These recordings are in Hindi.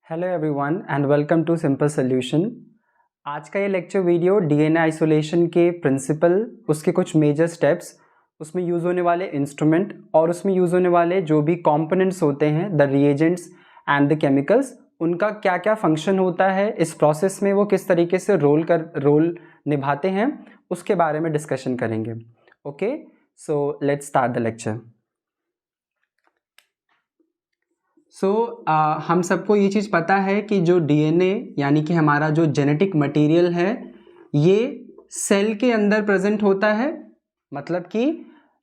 Hello everyone and welcome to simple solution. आज का ये लेक्चर वीडियो डीएनए आइसोलेशन के प्रिंसिपल, उसके कुछ मेजर स्टेप्स, उसमें यूज़ होने वाले इंस्ट्रूमेंट और उसमें यूज़ होने वाले जो भी कंपोनेंट्स होते हैं, the reagents and the chemicals, उनका क्या क्या फंक्शन होता है इस प्रोसेस में, वो किस तरीके से रोल निभाते हैं, उसके बारे में डिस्कशन करेंगे। Okay, so let's start the lecture. हम सबको ये चीज़ पता है कि जो डीएनए यानी कि हमारा जो जेनेटिक मटेरियल है ये सेल के अंदर प्रेजेंट होता है। मतलब कि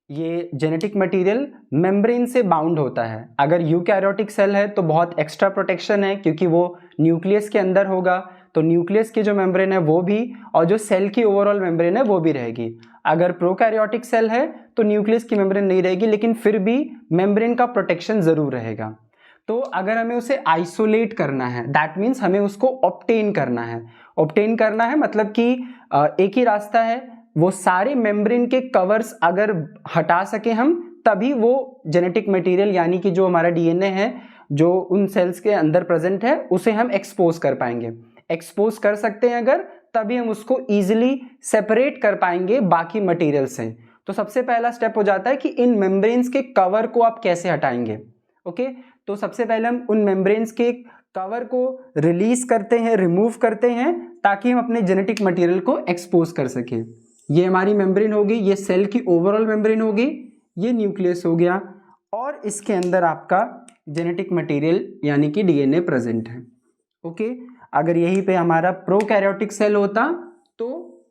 ये जेनेटिक मटेरियल मेम्ब्रेन से बाउंड होता है। अगर यूकैरियोटिक सेल है तो बहुत एक्स्ट्रा प्रोटेक्शन है क्योंकि वो न्यूक्लियस के अंदर होगा, तो न्यूक्लियस की जो मेम्ब्रेन है वो भी, और जो सेल की ओवरऑल मेम्ब्रेन है वो भी रहेगी। अगर प्रोकैरियोटिक सेल है तो न्यूक्लियस की मेम्ब्रेन नहीं रहेगी, लेकिन फिर भी मेम्ब्रेन का प्रोटेक्शन जरूर रहेगा। तो अगर हमें उसे आइसोलेट करना है, दैट मीन्स हमें उसको ऑब्टेन करना है। ऑब्टेन करना है मतलब कि एक ही रास्ता है, वो सारे मेम्ब्रेन के कवर्स अगर हटा सके हम, तभी वो जेनेटिक मटेरियल यानी कि जो हमारा डीएनए है जो उन सेल्स के अंदर प्रेजेंट है उसे हम एक्सपोज कर पाएंगे। एक्सपोज कर सकते हैं अगर, तभी हम उसको इजिली सेपरेट कर पाएंगे बाकी मटेरियल से। तो सबसे पहला स्टेप हो जाता है कि इन मेम्ब्रेन्स के कवर को आप कैसे हटाएंगे। ओके, तो सबसे पहले हम उन मेम्ब्रेन्स के कवर को रिलीज करते हैं, रिमूव करते हैं, ताकि हम अपने जेनेटिक मटेरियल को एक्सपोज कर सकें। ये हमारी मेम्ब्रेन होगी, ये सेल की ओवरऑल मेम्ब्रेन होगी, ये न्यूक्लियस हो गया, और इसके अंदर आपका जेनेटिक मटेरियल यानी कि डीएनए प्रेजेंट है। ओके, अगर यहीं पे हमारा प्रोकैरियोटिक सेल होता तो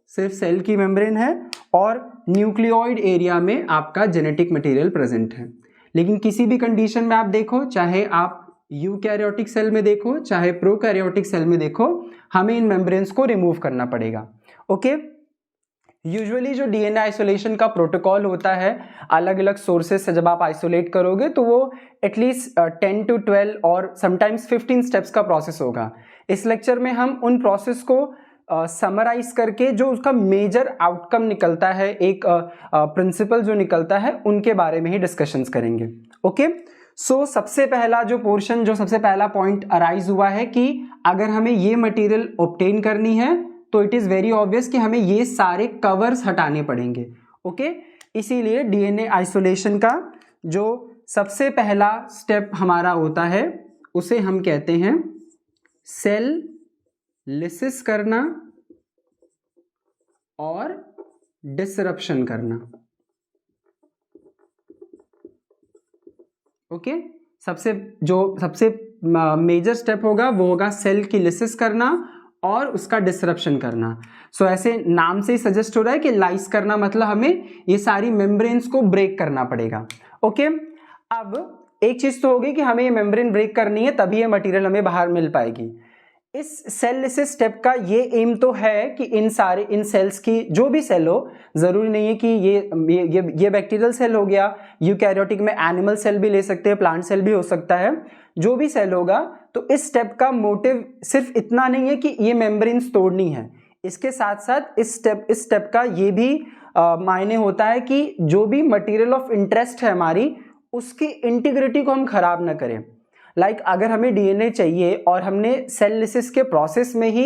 सिर्फ सेल की मेम्ब्रेन है और न्यूक्लियोइड एरिया में आपका जेनेटिक मटेरियल प्रेजेंट है। लेकिन किसी भी कंडीशन में आप देखो, चाहे आप यूकैरियोटिक सेल में देखो चाहे प्रोकैरियोटिक सेल में देखो, हमें इन मेम्ब्रेन्स को रिमूव करना पड़ेगा। ओके, यूजुअली जो डीएनए आइसोलेशन का प्रोटोकॉल होता है, अलग अलग सोर्सेज से जब आप आइसोलेट करोगे तो वो एटलीस्ट 10 to 12 और समटाइम्स 15 स्टेप्स का प्रोसेस होगा। इस लेक्चर में हम उन प्रोसेस को समराइज करके जो उसका मेजर आउटकम निकलता है, एक प्रिंसिपल जो निकलता है, उनके बारे में ही डिस्कशंस करेंगे। ओके, सो सबसे पहला जो पोर्शन, जो सबसे पहला पॉइंट अराइज हुआ है कि अगर हमें ये मटेरियल ऑब्टेन करनी है तो इट इज वेरी ऑब्वियस कि हमें ये सारे कवर्स हटाने पड़ेंगे। ओके, इसीलिए डीएनए आइसोलेशन का जो सबसे पहला स्टेप हमारा होता है उसे हम कहते हैं सेल लिसिस करना और डिसरप्शन करना। ओके, सबसे मेजर स्टेप होगा वो होगा सेल की लिसिस करना और उसका डिसरप्शन करना। सो ऐसे नाम से ही सजेस्ट हो रहा है कि लाइस करना मतलब हमें ये सारी मेम्ब्रेन्स को ब्रेक करना पड़ेगा। ओके, अब एक चीज तो होगी कि हमें ये मेम्ब्रेन ब्रेक करनी है, तभी ये मटेरियल हमें बाहर मिल पाएगी। इस सेल लिसिस स्टेप का ये एम तो है कि इन सेल्स की, जो भी सेल हो, जरूरी नहीं है कि ये बैक्टीरियल सेल हो गया, यूकैरियोटिक में एनिमल सेल भी ले सकते हैं, प्लांट सेल भी हो सकता है, जो भी सेल होगा, तो इस स्टेप का मोटिव सिर्फ इतना नहीं है कि ये मेम्ब्रेन्स तोड़नी है। इसके साथ साथ इस स्टेप का ये भी मायने होता है कि जो भी मटेरियल ऑफ इंटरेस्ट है हमारी, उसकी इंटीग्रिटी को हम खराब ना करें। लाइक अगर हमें डीएनए चाहिए और हमने सेल लिसिस के प्रोसेस में ही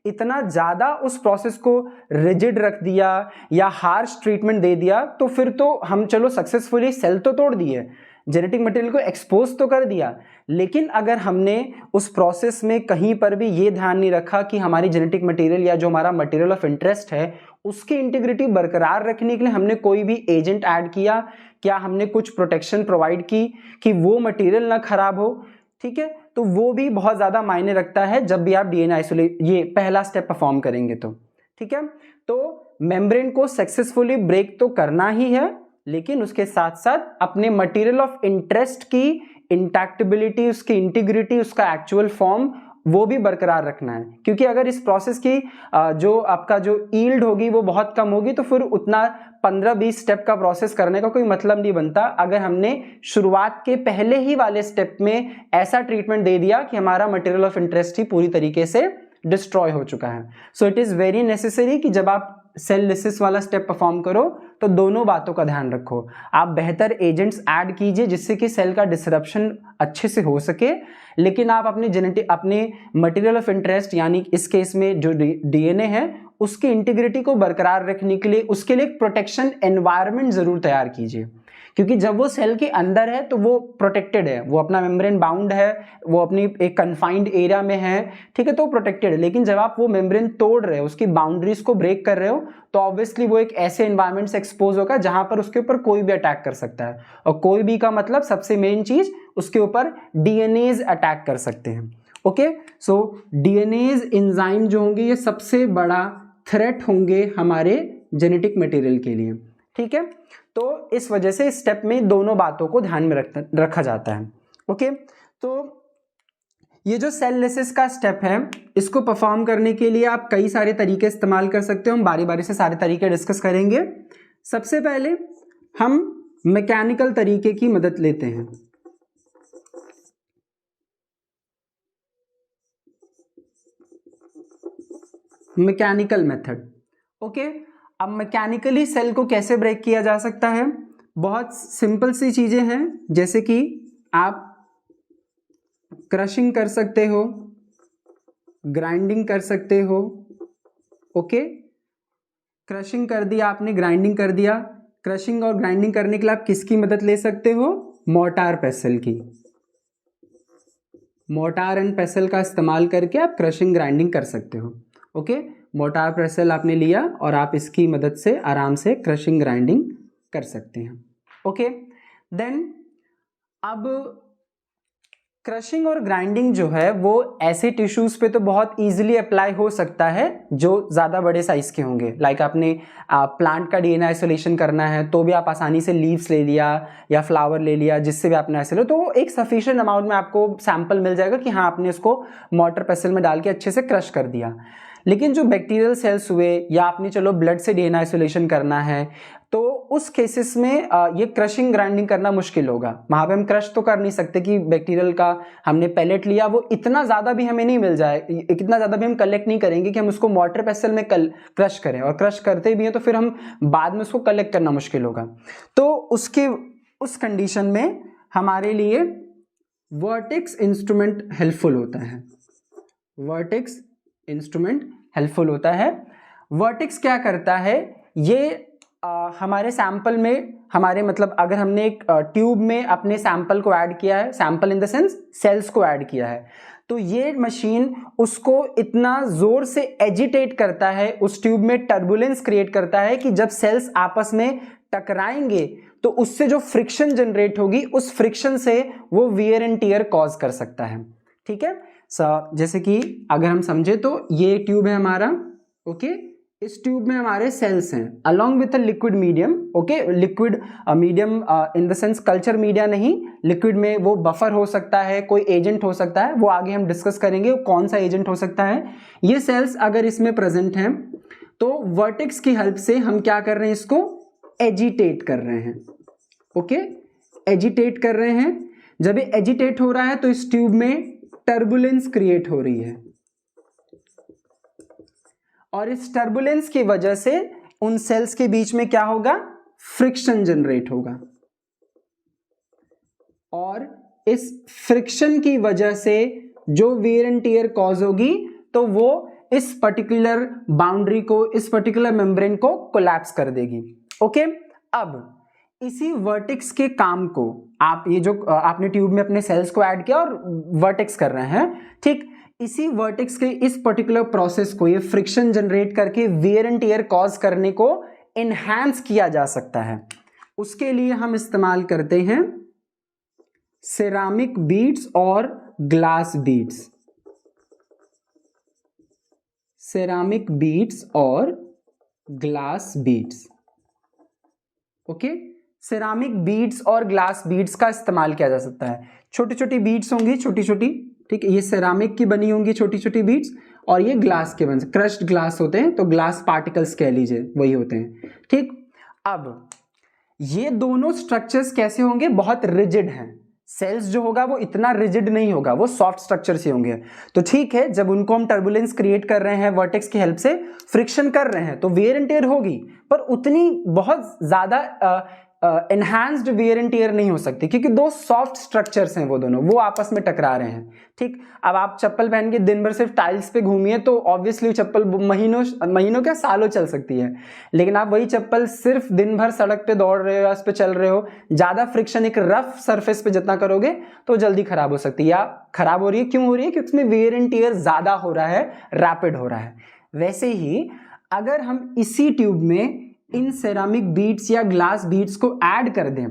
इतना ज़्यादा उस प्रोसेस को रिजिड रख दिया या हार्श ट्रीटमेंट दे दिया, तो फिर तो हम चलो सक्सेसफुली सेल तो तोड़ दिए, जेनेटिक मटेरियल को एक्सपोज तो कर दिया, लेकिन अगर हमने उस प्रोसेस में कहीं पर भी ये ध्यान नहीं रखा कि हमारी जेनेटिक मटेरियल या जो हमारा मटेरियल ऑफ इंटरेस्ट है उसकी इंटीग्रिटी बरकरार रखने के लिए हमने कोई भी एजेंट ऐड किया, क्या हमने कुछ प्रोटेक्शन प्रोवाइड की कि वो मटेरियल ना खराब हो, ठीक है, तो वो भी बहुत ज्यादा मायने रखता है जब भी आप डीएनए आइसोलेट ये पहला स्टेप परफॉर्म करेंगे तो। ठीक है, तो मेम्ब्रेन को सक्सेसफुली ब्रेक तो करना ही है, लेकिन उसके साथ साथ अपने मटेरियल ऑफ इंटरेस्ट की इंटैक्टेबिलिटी, उसकी इंटीग्रिटी, उसका एक्चुअल फॉर्म, वो भी बरकरार रखना है। क्योंकि अगर इस प्रोसेस की जो आपका जो ईल्ड होगी वो बहुत कम होगी, तो फिर उतना 15-20 स्टेप का प्रोसेस करने का कोई मतलब नहीं बनता अगर हमने शुरुआत के पहले ही वाले स्टेप में ऐसा ट्रीटमेंट दे दिया कि हमारा मटेरियल ऑफ इंटरेस्ट ही पूरी तरीके से डिस्ट्रॉय हो चुका है। सो इट इज वेरी नेसेसरी कि जब आप सेल लिसिस वाला स्टेप परफॉर्म करो तो दोनों बातों का ध्यान रखो। आप बेहतर एजेंट्स ऐड कीजिए जिससे कि सेल का डिसरप्शन अच्छे से हो सके, लेकिन आप अपने मटेरियल ऑफ इंटरेस्ट यानी इस केस में जो डीएनए है उसकी इंटीग्रिटी को बरकरार रखने के लिए उसके लिए एक प्रोटेक्शन एनवायरनमेंट जरूर तैयार कीजिए, क्योंकि जब वो सेल के अंदर है तो वो प्रोटेक्टेड है, वो अपना मेम्ब्रेन बाउंड है, वो अपनी एक कन्फाइंड एरिया में है, ठीक है, तो प्रोटेक्टेड है। लेकिन जब आप वो मेम्ब्रेन तोड़ रहे हो, उसकी बाउंड्रीज को ब्रेक कर रहे हो, तो ऑब्वियसली वो एक ऐसे एनवायरनमेंट से एक्सपोज होगा जहां पर उसके ऊपर कोई भी अटैक कर सकता है, और कोई भी का मतलब सबसे मेन चीज उसके ऊपर डीएनएज अटैक कर सकते हैं। ओके, सो डीएनएज एंजाइम जो होंगे ये सबसे बड़ा थ्रेट होंगे हमारे जेनेटिक मटेरियल के लिए, ठीक है। तो इस वजह से इस स्टेप में दोनों बातों को ध्यान में रखा जाता है। ओके, तो ये जो सेल लिसिस का स्टेप है इसको परफॉर्म करने के लिए आप कई सारे तरीके इस्तेमाल कर सकते हो, हम बारी बारी से सारे तरीके डिस्कस करेंगे। सबसे पहले हम मैकेनिकल तरीके की मदद लेते हैं। Mechanical method. ओके, अब मैकेनिकली सेल को कैसे ब्रेक किया जा सकता है? बहुत सिंपल सी चीजें हैं, जैसे कि आप क्रशिंग कर सकते हो, ग्राइंडिंग कर सकते हो। ओके, क्रशिंग कर दिया आपने, ग्राइंडिंग कर दिया। क्रशिंग और ग्राइंडिंग करने के लिए आप किसकी मदद ले सकते हो? मोर्टार पेसल की। मोर्टार एंड पेसल का इस्तेमाल करके आप क्रशिंग ग्राइंडिंग कर सकते हो। ओके, मोर्टार पेसल आपने लिया और आप इसकी मदद से आराम से क्रशिंग ग्राइंडिंग कर सकते हैं। ओके, देन अब क्रशिंग और ग्राइंडिंग जो है वो ऐसे टिश्यूज पे तो बहुत इजीली अप्लाई हो सकता है जो ज़्यादा बड़े साइज के होंगे। लाइक आपने प्लांट का डीएनए आइसोलेशन करना है तो भी आप आसानी से लीव्स ले लिया या फ्लावर ले लिया, जिससे भी आपने आइसोलेट, तो एक सफिशिएंट अमाउंट में आपको सैंपल मिल जाएगा कि हाँ आपने इसको मोर्टार पेसल में डाल के अच्छे से क्रश कर दिया। लेकिन जो बैक्टीरियल सेल्स हुए या आपने चलो ब्लड से डीएनए आइसोलेशन करना है, तो उस केसेस में ये क्रशिंग ग्राइंडिंग करना मुश्किल होगा। वहां पे हम क्रश तो कर नहीं सकते कि बैक्टीरियल का हमने पैलेट लिया वो इतना ज्यादा भी हमें नहीं मिल जाए, इतना ज्यादा भी हम कलेक्ट नहीं करेंगे कि हम उसको मोर्टार पेसल में क्रश करें, और क्रश करते भी हैं तो फिर हम बाद में उसको कलेक्ट करना मुश्किल होगा। तो उस कंडीशन में हमारे लिए वर्टेक्स इंस्ट्रूमेंट हेल्पफुल होता है। वर्टेक्स इंस्ट्रूमेंट हेल्पफुल होता है। वर्टेक्स क्या करता है, ये हमारे सैंपल में, हमारे मतलब अगर हमने एक ट्यूब में अपने सैंपल को ऐड किया है, sample in the sense cells को ऐड किया है, तो ये मशीन उसको इतना जोर से एजिटेट करता है, उस ट्यूब में टर्बुलेंस क्रिएट करता है कि जब सेल्स आपस में टकराएंगे तो उससे जो फ्रिक्शन जनरेट होगी, उस फ्रिक्शन से वो वियर एंड टियर कॉज कर सकता है। ठीक है, जैसे कि अगर हम समझे तो ये ट्यूब है हमारा। ओके, इस ट्यूब में हमारे सेल्स हैं along with a liquid medium. Okay, liquid medium in the sense culture media नहीं, लिक्विड में वो बफर हो सकता है, कोई एजेंट हो सकता है, वो आगे हम डिस्कस करेंगे कौन सा एजेंट हो सकता है। ये सेल्स अगर इसमें प्रेजेंट हैं तो वर्टेक्स की हेल्प से हम क्या कर रहे हैं, इसको एजिटेट कर रहे हैं। ओके, एजिटेट कर रहे हैं। जब ये एजिटेट हो रहा है तो इस ट्यूब में टर्बुलेंस क्रिएट हो रही है, और इस टर्बुलेंस की वजह से उन सेल्स के बीच में क्या होगा, फ्रिक्शन जनरेट होगा, और इस फ्रिक्शन की वजह से जो वियर एंड टियर कॉज होगी तो वो इस पर्टिकुलर बाउंड्री को, इस पर्टिकुलर मेम्ब्रेन को कोलैप्स कर देगी। ओके, अब इसी वर्टेक्स के काम को आप, ये जो आपने ट्यूब में अपने सेल्स को ऐड किया और वर्टेक्स कर रहे हैं, ठीक, इसी वर्टेक्स के इस पर्टिकुलर प्रोसेस को, ये फ्रिक्शन जनरेट करके वियर एंड टियर कॉज करने को एनहांस किया जा सकता है। उसके लिए हम इस्तेमाल करते हैं सेरामिक बीड्स और ग्लास बीड्स। सेरामिक बीड्स और glass beads. Okay, ceramic beads और ग्लास बीड्स का इस्तेमाल किया जा सकता है। छोटी छोटी बीड्स होंगी, छोटी छोटी, ठीक है, ये सेरामिक की बनी होंगी छोटी छोटी बीड्स, और ये ग्लास के बने, क्रश्ड ग्लास होते हैं तो ग्लास पार्टिकल्स कह लीजिए, वही होते हैं। ठीक, अब ये दोनों स्ट्रक्चर्स कैसे होंगे, बहुत रिजिड हैं, सेल्स जो होगा वो इतना रिजिड नहीं होगा, वो सॉफ्ट स्ट्रक्चर से होंगे। तो ठीक है, जब उनको हम टर्बुलेंस क्रिएट कर रहे हैं वर्टेक्स की हेल्प से, फ्रिक्शन कर रहे हैं, तो वेयर एंड टेयर होगी, पर उतनी बहुत ज्यादा एनहांस्ड वेयर एंड टीयर नहीं हो सकती, क्योंकि दो सॉफ्ट स्ट्रक्चर्स हैं, वो दोनों वो आपस में टकरा रहे हैं। ठीक, अब आप चप्पल पहन के दिन भर सिर्फ टाइल्स पे घूमिए तो ऑब्वियसली चप्पल महीनों क्या सालों चल सकती है, लेकिन आप वही चप्पल सिर्फ दिन भर सड़क पे दौड़ रहे हो या उस पे चल रहे हो, ज्यादा फ्रिक्शन एक रफ सरफेस पे जितना करोगे तो जल्दी खराब हो सकती है, या खराब हो रही है। क्यों हो रही है? क्योंकि उसमें वेयर एंड टीयर ज्यादा हो रहा है, रैपिड हो रहा है। वैसे ही अगर हम इसी ट्यूब में इन सेरामिक बीड्स या ग्लास बीड्स को ऐड कर दें,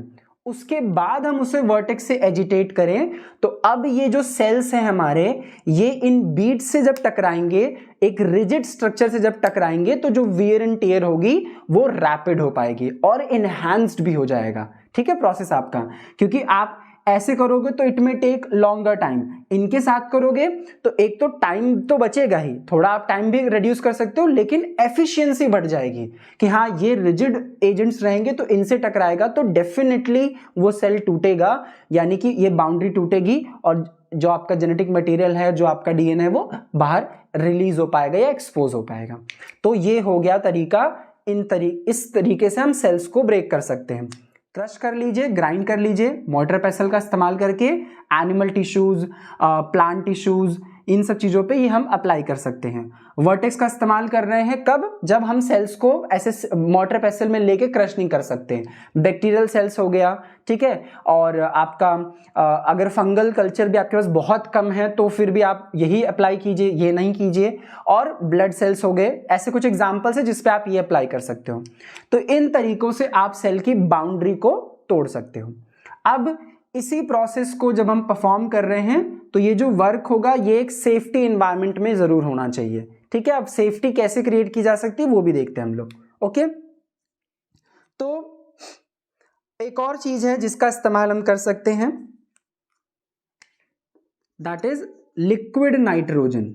उसके बाद हम उसे वर्टेक्स से एजिटेट करें, तो अब ये जो सेल्स हैं हमारे, ये इन बीड्स से जब टकराएंगे, एक रिजिड स्ट्रक्चर से जब टकराएंगे, तो जो वियर एंड टियर होगी वो रैपिड हो पाएगी और इनहैंस्ड भी हो जाएगा। ठीक है, प्रोसेस आपका, क्योंकि आप ऐसे करोगे तो इट में टेक लॉन्गर टाइम, इनके साथ करोगे तो एक तो टाइम तो बचेगा ही, थोड़ा आप टाइम भी रिड्यूस कर सकते हो, लेकिन एफिशिएंसी बढ़ जाएगी कि हाँ ये रिजिड एजेंट्स रहेंगे तो इनसे टकराएगा तो डेफिनेटली वो सेल टूटेगा, यानी कि ये बाउंड्री टूटेगी और जो आपका जेनेटिक मटेरियल है, जो आपका डीएनए है, वो बाहर रिलीज हो पाएगा या एक्सपोज हो पाएगा। तो ये हो गया तरीका, इस तरीके से हम सेल्स को ब्रेक कर सकते हैं। क्रश कर लीजिए, ग्राइंड कर लीजिए मोर्टर पेसल का इस्तेमाल करके, एनिमल टिश्यूज, प्लांट टिश्यूज, इन सब चीज़ों पे ये हम अप्लाई कर सकते हैं। वर्टेक्स का इस्तेमाल कर रहे हैं कब? जब हम सेल्स को ऐसे मोर्टर पेसल में लेके क्रश नहीं कर सकते। बैक्टीरियल सेल्स हो गया, ठीक है, और आपका अगर फंगल कल्चर भी आपके पास बहुत कम है तो फिर भी आप यही अप्लाई कीजिए, ये नहीं कीजिए। और ब्लड सेल्स हो गए, ऐसे कुछ एग्जाम्पल्स है जिसपे आप ये अप्लाई कर सकते हो। तो इन तरीकों से आप सेल की बाउंड्री को तोड़ सकते हो। अब इसी प्रोसेस को जब हम परफॉर्म कर रहे हैं तो ये जो वर्क होगा ये एक सेफ्टी एनवायरनमेंट में जरूर होना चाहिए। ठीक है, अब सेफ्टी कैसे क्रिएट की जा सकती है वो भी देखते हैं हम लोग। ओके, तो एक और चीज है जिसका इस्तेमाल हम कर सकते हैं, that is liquid nitrogen.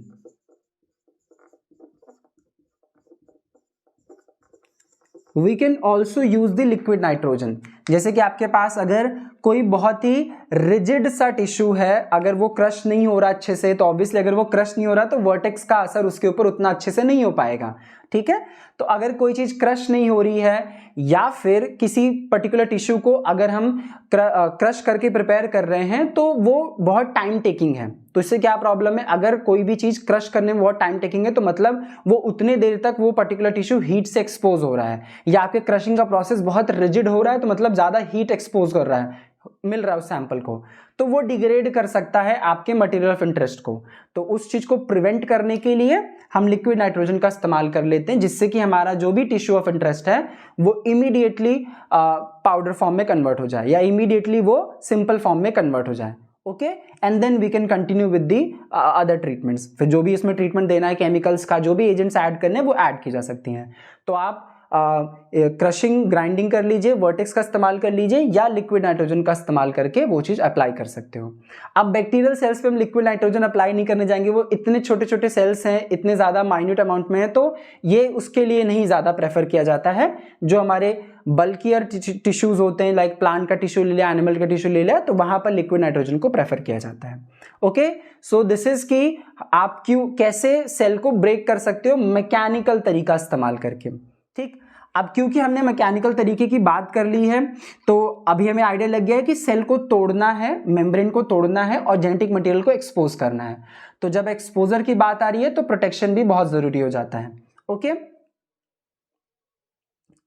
We can also use the liquid nitrogen. जैसे कि आपके पास अगर कोई बहुत ही रिजिड सा टिश्यू है, अगर वो क्रश नहीं हो रहा अच्छे से, तो ऑब्वियसली अगर वो क्रश नहीं हो रहा तो वर्टेक्स का असर उसके ऊपर उतना अच्छे से नहीं हो पाएगा। ठीक है, तो अगर कोई चीज क्रश नहीं हो रही है या फिर किसी पर्टिकुलर टिश्यू को अगर हम क्रश करके प्रिपेयर कर रहे हैं तो वो बहुत टाइम टेकिंग है। तो इससे क्या प्रॉब्लम है? अगर कोई भी चीज क्रश करने में बहुत टाइम टेकिंग है तो मतलब वो उतने देर तक वो पर्टिकुलर टिश्यू हीट से एक्सपोज हो रहा है, या आपके क्रशिंग का प्रोसेस बहुत रिजिड हो रहा है तो मतलब ज्यादा हीट एक्सपोज कर रहा है, मिल रहा है उस सैंपल को, तो वो डिग्रेड कर सकता है आपके मटेरियल ऑफ इंटरेस्ट को। तो उस चीज को प्रिवेंट करने के लिए हम लिक्विड नाइट्रोजन का इस्तेमाल कर लेते हैं, जिससे कि हमारा जो भी टिश्यू ऑफ इंटरेस्ट है वो इमीडिएटली पाउडर फॉर्म में कन्वर्ट हो जाए या इमीडिएटली वो सिंपल फॉर्म में कन्वर्ट हो जाए। Okay, and then we can continue with the other treatments. फिर जो भी इसमें ट्रीटमेंट देना है, केमिकल्स का जो भी एजेंट्स ऐड करने हैं वो ऐड की जा सकती हैं। तो आप क्रशिंग ग्राइंडिंग कर लीजिए, वर्टेक्स का इस्तेमाल कर लीजिए, या लिक्विड नाइट्रोजन का इस्तेमाल करके वो चीज अप्लाई कर सकते हो। अब बैक्टीरियल सेल्स पे हम लिक्विड नाइट्रोजन अप्लाई नहीं करने जाएंगे, वो इतने छोटे छोटे सेल्स हैं, इतने ज्यादा माइन्यूट अमाउंट में है, तो ये उसके लिए नहीं ज्यादा प्रेफर किया जाता है। जो हमारे बल्कियर टिश्यूज होते हैं, लाइक प्लांट का टिश्यू ले लिया, एनिमल का टिश्यू ले लिया, तो वहां पर लिक्विड नाइट्रोजन को प्रेफर किया जाता है। ओके, सो दिस इज कि आप कैसे सेल को ब्रेक कर सकते हो मैकेनिकल तरीका इस्तेमाल करके। ठीक, अब क्योंकि हमने मैकेनिकल तरीके की बात कर ली है तो अभी हमें आइडिया लग गया है कि सेल को तोड़ना है, मेम्ब्रेन को तोड़ना है और जेनेटिक मटेरियल को एक्सपोज करना है। तो जब एक्सपोजर की बात आ रही है तो प्रोटेक्शन भी बहुत जरूरी हो जाता है। ओके,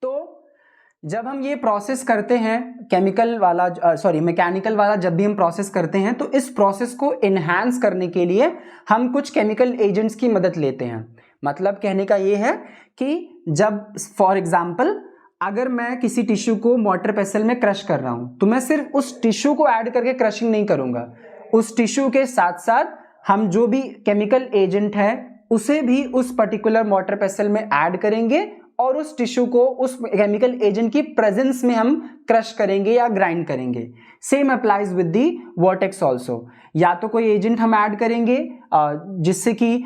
तो जब हम ये प्रोसेस करते हैं मैकेनिकल वाला जब भी हम प्रोसेस करते हैं तो इस प्रोसेस को एनहांस करने के लिए हम कुछ केमिकल एजेंट्स की मदद लेते हैं। मतलब कहने का ये है कि जब फॉर एग्जांपल अगर मैं किसी टिश्यू को मोर्टर पेसल में क्रश कर रहा हूं तो मैं सिर्फ उस टिश्यू को ऐड करके क्रशिंग नहीं करूंगा, उस टिश्यू के साथ साथ हम जो भी केमिकल एजेंट है उसे भी उस पर्टिकुलर मोर्टर पेसल में ऐड करेंगे और उस टिश्यू को उस केमिकल एजेंट की प्रेजेंस में हम क्रश करेंगे या ग्राइंड करेंगे। Same applies with the vertex also. या तो कोई एजेंट हम ऐड करेंगे जिससे कि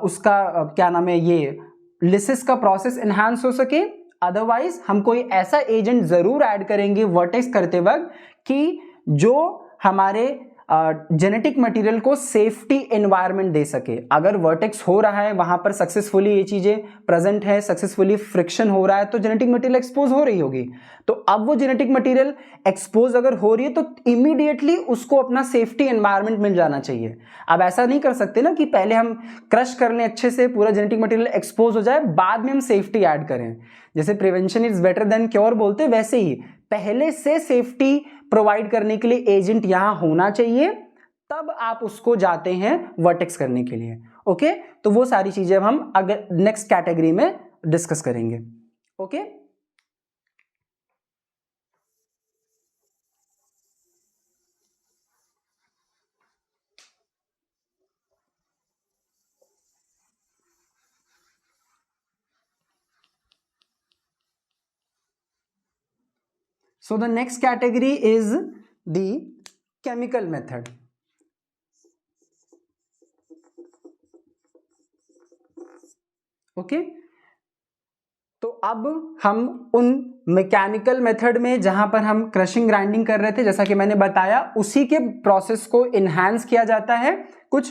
उसका क्या नाम है, ये लिसिस का प्रोसेस एनहांस हो सके, अदरवाइज हम कोई ऐसा एजेंट जरूर ऐड करेंगे वर्टेक्स करते वक्त कि जो हमारे जेनेटिक मटेरियल को सेफ्टी एनवायरनमेंट दे सके। अगर वर्टेक्स हो रहा है वहां पर सक्सेसफुली ये चीजें प्रेजेंट है, सक्सेसफुली फ्रिक्शन हो रहा है, तो जेनेटिक मटेरियल एक्सपोज हो रही होगी। तो अब वो जेनेटिक मटेरियल एक्सपोज अगर हो रही है तो इमीडिएटली उसको अपना सेफ्टी एनवायरनमेंट मिल जाना चाहिए। अब ऐसा नहीं कर सकते ना कि पहले हम क्रश कर लें अच्छे से, पूरा जेनेटिक मटेरियल एक्सपोज हो जाए, बाद में हम सेफ्टी ऐड करें। जैसे prevention is better than cure बोलते, वैसे ही पहले से सेफ्टी प्रोवाइड करने के लिए एजेंट यहां होना चाहिए, तब आप उसको जाते हैं वर्टेक्स करने के लिए। ओके, तो वो सारी चीजें हम अगर नेक्स्ट कैटेगरी में डिस्कस करेंगे। Okay, so the next category is the chemical method. Okay, तो अब हम उन मैकेनिकल मेथड में जहां पर हम क्रशिंग ग्राइंडिंग कर रहे थे, जैसा कि मैंने बताया, उसी के प्रोसेस को इनहैंस किया जाता है कुछ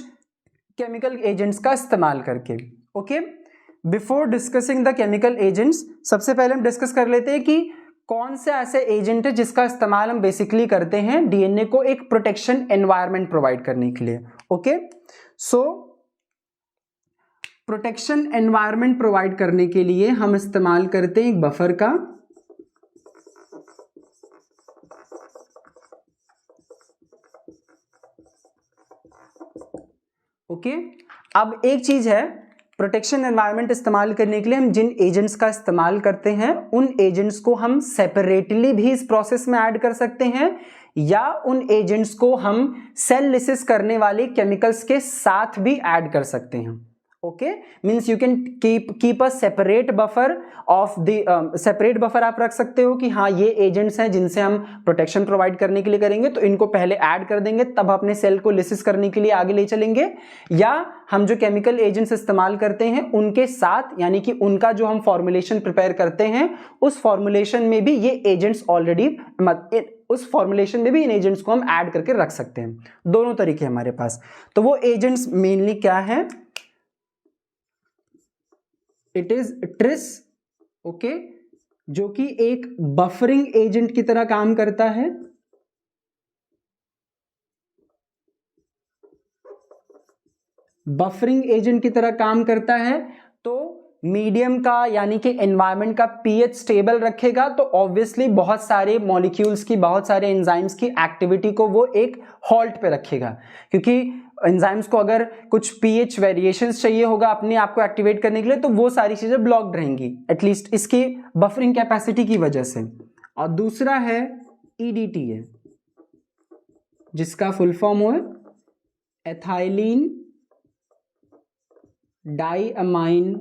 केमिकल एजेंट्स का इस्तेमाल करके। Okay, before discussing the chemical agents, सबसे पहले हम डिस्कस कर लेते हैं कि कौन से ऐसे एजेंट है जिसका इस्तेमाल हम बेसिकली करते हैं डीएनए को एक प्रोटेक्शन एनवायरनमेंट प्रोवाइड करने के लिए। ओके, सो प्रोटेक्शन एनवायरनमेंट प्रोवाइड करने के लिए हम इस्तेमाल करते हैं एक बफर का। ओके, अब एक चीज है, प्रोटेक्शन एनवायरनमेंट इस्तेमाल करने के लिए हम जिन एजेंट्स का इस्तेमाल करते हैं उन एजेंट्स को हम सेपरेटली भी इस प्रोसेस में ऐड कर सकते हैं, या उन एजेंट्स को हम सेल लिसिस करने वाले केमिकल्स के साथ भी ऐड कर सकते हैं। Okay, means you can keep a separate buffer of the separate buffer आप रख सकते हो कि हाँ ये एजेंट्स हैं जिनसे हम प्रोटेक्शन प्रोवाइड करने के लिए करेंगे, तो इनको पहले ऐड कर देंगे, तब अपने सेल को लिसिस करने के लिए आगे ले चलेंगे। या हम जो केमिकल एजेंट्स इस्तेमाल करते हैं उनके साथ, यानी कि उनका जो हम फॉर्मुलेशन प्रिपेयर करते हैं उस फॉर्मुलेशन में भी ये एजेंट्स ऑलरेडी, उस फॉर्मुलेशन में भी इन एजेंट्स को हम ऐड करके रख सकते हैं। दोनों तरीके हमारे पास। तो वो एजेंट्स मेनली क्या है? इट इज ट्रिस, ओके, जो कि एक बफरिंग एजेंट की तरह काम करता है। बफरिंग एजेंट की तरह काम करता है, तो मीडियम का यानी कि एनवायरनमेंट का पीएच स्टेबल रखेगा, तो ऑब्वियसली बहुत सारे मॉलिक्यूल्स की, बहुत सारे एंजाइम्स की एक्टिविटी को वो एक हॉल्ट पे रखेगा, क्योंकि एंजाइम्स को अगर कुछ पीएच वेरिएशंस चाहिए होगा अपने आप को एक्टिवेट करने के लिए, तो वो सारी चीजें ब्लॉक्ड रहेंगी, एटलीस्ट इसकी बफरिंग कैपेसिटी की वजह से। और दूसरा है ईडीटीए, जिसका फुल फॉर्म हो ethylene diamine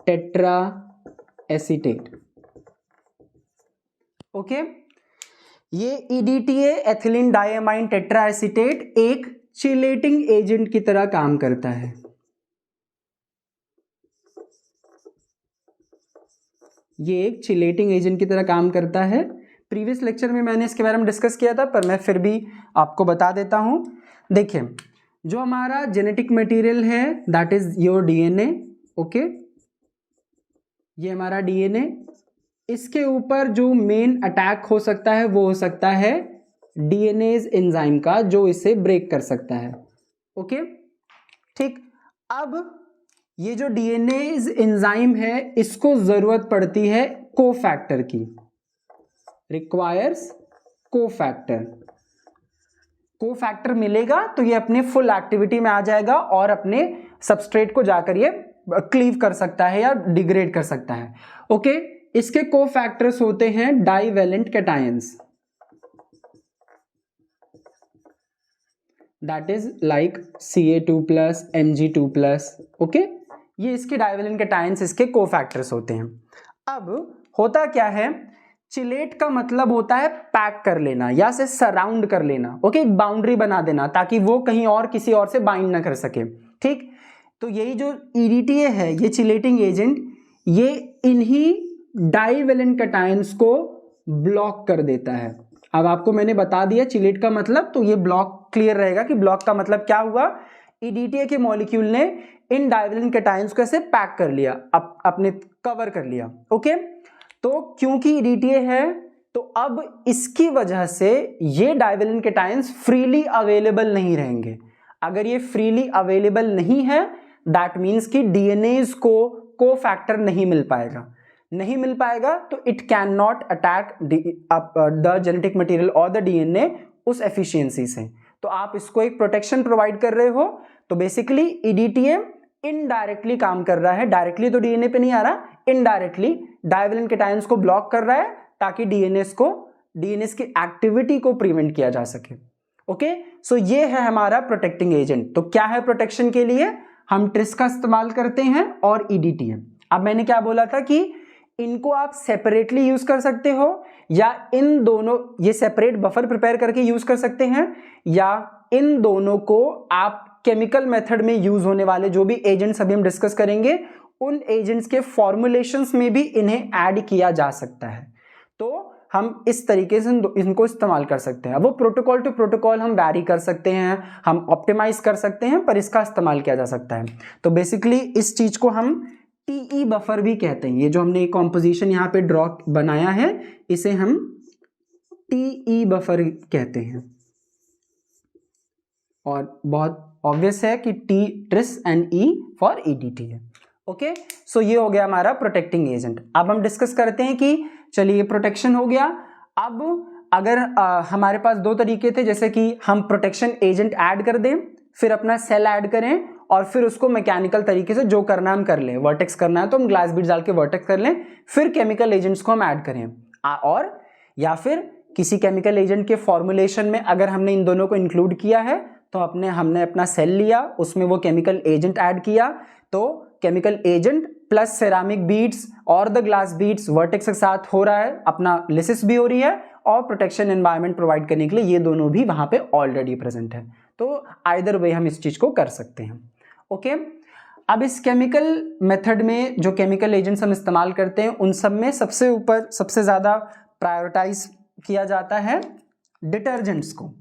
tetra acetate. Okay, ये EDTA ethylene diamine tetra acetate एक चिलेटिंग एजेंट की तरह काम करता है। ये एक चिलेटिंग एजेंट की तरह काम करता है। प्रीवियस लेक्चर में मैंने इसके बारे में डिस्कस किया था, पर मैं फिर भी आपको बता देता हूं। देखिए, जो हमारा जेनेटिक मटेरियल है that is your DNA. Okay, ये हमारा डीएनए, इसके ऊपर जो मेन अटैक हो सकता है वो हो सकता है डीएनएज एंजाइम का, जो इसे ब्रेक कर सकता है। ओके, ठीक। अब ये जो डीएनएज एंजाइम है इसको जरूरत पड़ती है कोफैक्टर की, रिक्वायर्स कोफैक्टर। कोफैक्टर मिलेगा तो ये अपने फुल एक्टिविटी में आ जाएगा और अपने सबस्ट्रेट को जाकर ये क्लीव कर सकता है या डिग्रेड कर सकता है। ओके, इसके कोफैक्टर्स होते हैं divalent cations, that is like Ca2+, Mg2+। Okay, ये इसके डाइवेलेंट कैटायंस, इसके कोफैक्टर्स होते हैं। अब होता क्या है, चिलेट का मतलब होता है पैक कर लेना या से सराउंड कर लेना। ओके, एक बाउंड्री बना देना ताकि वो कहीं और किसी और से बाइंड ना कर सके। ठीक, तो यही जो ईडीटीए है, ये चिलेटिंग एजेंट, ये इन्हीं डाइवेलेंट कैटायंस को ब्लॉक कर देता है। अब आपको मैंने बता दिया चिलेट का मतलब, तो ये ब्लॉक क्लियर रहेगा कि ब्लॉक का मतलब क्या हुआ। EDTA के मॉलिक्यूल ने इन डाइवेलेंट कैटायंस को ऐसे पैक कर लिया, अपने कवर कर लिया। ओके, तो क्योंकि EDTA है तो अब इसकी वजह से ये डाइवेलेंट कैटायंस फ्रीली अवेलेबल नहीं रहेंगे। अगर ये फ्रीली अवेलेबल नहीं है दैट मीन्स कि डीएनएज को कोफैक्टर नहीं मिल पाएगा, तो it can not attack the genetic material और द डीएनए उस एफिशिएंसी से। तो आप इसको एक प्रोटेक्शन प्रोवाइड कर रहे हो। तो बेसिकली EDTA इनडायरेक्टली काम कर रहा है, डायरेक्टली तो डीएनए पे नहीं आ रहा, इनडायरेक्टली डाइवेलेंट कैटायंस को ब्लॉक कर रहा है ताकि डीएनए की एक्टिविटी को प्रिवेंट किया जा सके। ओके, सो ये है हमारा प्रोटेक्टिंग एजेंट। तो क्या है प्रोटेक्शन के लिए, हम ट्रिस का इस्तेमाल करते हैं और EDTA। अब मैंने क्या बोला था कि इनको आप सेपरेटली यूज कर सकते हो या इन दोनों, ये सेपरेट बफर प्रिपेयर करके यूज कर सकते हैं, या इन दोनों को आप केमिकल मेथड में यूज होने वाले जो भी एजेंट्स अभी हम डिस्कस करेंगे उन एजेंट्स के फॉर्मुलेशंस में भी इन्हें ऐड किया जा सकता है। तो हम इस तरीके से इनको इस्तेमाल कर सकते हैं। वो प्रोटोकॉल टू प्रोटोकॉल हम वैरी कर सकते हैं, हम ऑप्टिमाइज कर सकते हैं, पर इसका इस्तेमाल किया जा सकता है। तो बेसिकली इस चीज को हम TE बफर भी कहते हैं। ये जो हमने कॉम्पोजिशन यहाँ पे ड्रॉ बनाया है इसे हम TE बफर कहते हैं। और बहुत ऑब्वियस है कि T Tris and E for EDTA है। ओके, सो ये हो गया हमारा प्रोटेक्टिंग एजेंट। अब हम डिस्कस करते हैं कि चलिए प्रोटेक्शन हो गया। अब अगर हमारे पास दो तरीके थे, जैसे कि हम प्रोटेक्शन एजेंट ऐड कर दें, फिर अपना सेल ऐड करें और फिर उसको मैकेनिकल तरीके से जो करना हम कर लें, वर्टेक्स करना है तो हम ग्लास बीड्स डाल के वर्टेक्स कर लें, फिर केमिकल एजेंट्स को हम ऐड करें, और या फिर किसी केमिकल एजेंट के फॉर्मुलेशन में अगर हमने इन दोनों को इंक्लूड किया है तो हमने अपना सेल लिया, उसमें वो केमिकल एजेंट ऐड किया, तो chemical agent plus ceramic beads और द ग्लास बीड्स वर्टेक्स के साथ हो रहा है, अपना लिसिस भी हो रही है और प्रोटेक्शन एनवायरनमेंट प्रोवाइड करने के लिए ये दोनों भी वहां पे ऑलरेडी प्रेजेंट है। तो आइदर वे हम इस चीज को कर सकते हैं। ओके, अब इस केमिकल मेथड में जो केमिकल एजेंट्स हम इस्तेमाल करते हैं उन सब में सबसे ऊपर सबसे ज्यादा प्रायोरिटाइज किया जाता है डिटर्जेंट्स को।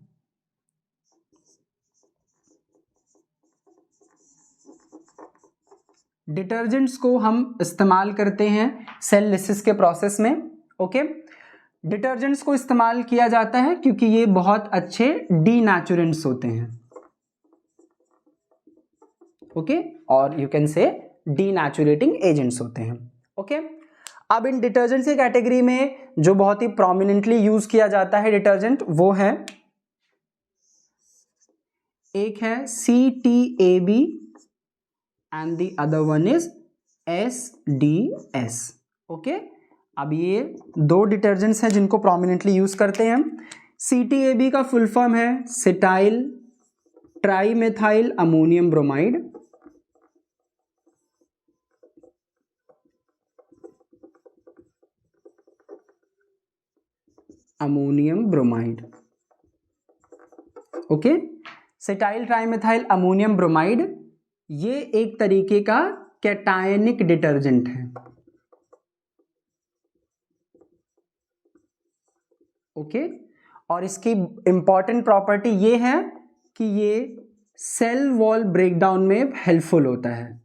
डिटर्जेंट्स को हम इस्तेमाल करते हैं सेल लिसिस के प्रोसेस में। ओके, डिटर्जेंट्स को इस्तेमाल किया जाता है क्योंकि ये बहुत अच्छे डीनेचुरेंट्स होते हैं। ओके, और यू कैन से डीनेचुरेटिंग एजेंट्स होते हैं। ओके, अब इन डिटर्जेंट्स की कैटेगरी में जो बहुत ही प्रोमिनेंटली यूज किया जाता है डिटर्जेंट वो है, एक है CTAB and the other one is SDS। Okay, अब ये दो डिटर्जेंट्स हैं जिनको प्रोमिनेंटली यूज करते हैं हम। CTAB का फुल फॉर्म है cetyl trimethyl ammonium bromide, okay, cetyl trimethyl ammonium bromide ये एक तरीके का कैटायनिक डिटर्जेंट है। ओके, और इसकी इंपॉर्टेंट प्रॉपर्टी ये है कि ये सेल वॉल ब्रेकडाउन में हेल्पफुल होता है।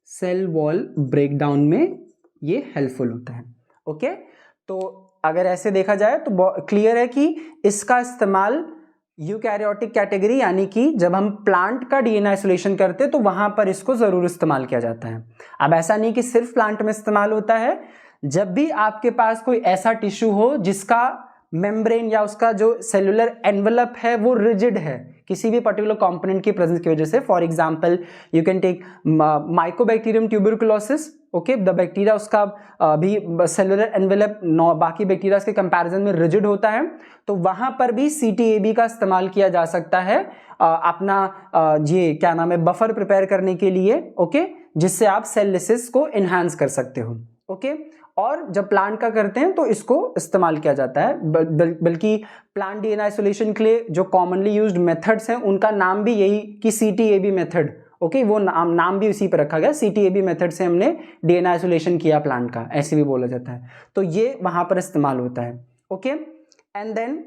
सेल वॉल ब्रेकडाउन में ये हेल्पफुल होता है। ओके, तो अगर ऐसे देखा जाए तो क्लियर है कि इसका इस्तेमाल यूकैरियोटिक कैटेगरी यानी कि जब हम प्लांट का डीएनए आइसोलेशन करते हैं तो वहां पर इसको जरूर इस्तेमाल किया जाता है। अब ऐसा नहीं कि सिर्फ प्लांट में इस्तेमाल होता है, जब भी आपके पास कोई ऐसा टिश्यू हो जिसका मेम्ब्रेन या उसका जो सेलुलर एनवेलप है वो रिजिड है किसी भी पर्टिकुलर कंपोनेंट की प्रेजेंस की वजह से, for example you can take mycobacterium tuberculosis. Okay, the bacteria उसका भी सेलुलर एनवेलप बाकी बैक्टीरिया के कंपैरिजन में रिजिड होता है, तो वहां पर भी CTAB का इस्तेमाल किया जा सकता है अपना ये क्या नाम है बफर प्रिपेयर करने के लिए। ओके, जिससे आप सेल लिसिस को एनहांस कर सकते हो। ओके, और जब प्लांट का करते हैं तो इसको इस्तेमाल किया जाता है, बल्कि प्लांट डीएनए आइसोलेशन के लिए जो कॉमनली यूज्ड मेथड्स हैं उनका नाम भी यही कि CTAB मेथड। ओके, वो नाम भी उसी पर रखा गया, CTAB मेथड से हमने डीएनए आइसोलेशन किया प्लांट का, ऐसे भी बोला जाता है। तो ये वहां पर इस्तेमाल होता है। ओके, एंड देन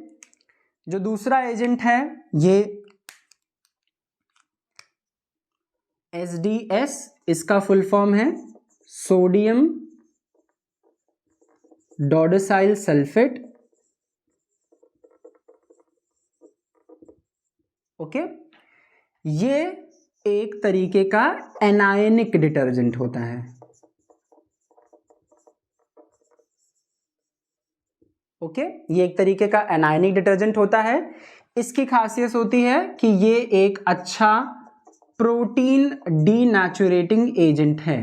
जो दूसरा एजेंट है ये SDS, इसका फुल फॉर्म है सोडियम डोडेसाइल सल्फेट। ओके, ये एक तरीके का एनायनिक डिटर्जेंट होता है। ओके, ये एक तरीके का एनायनिक डिटर्जेंट होता है। इसकी खासियत होती है कि ये एक अच्छा प्रोटीन डीनेचुरेटिंग एजेंट है,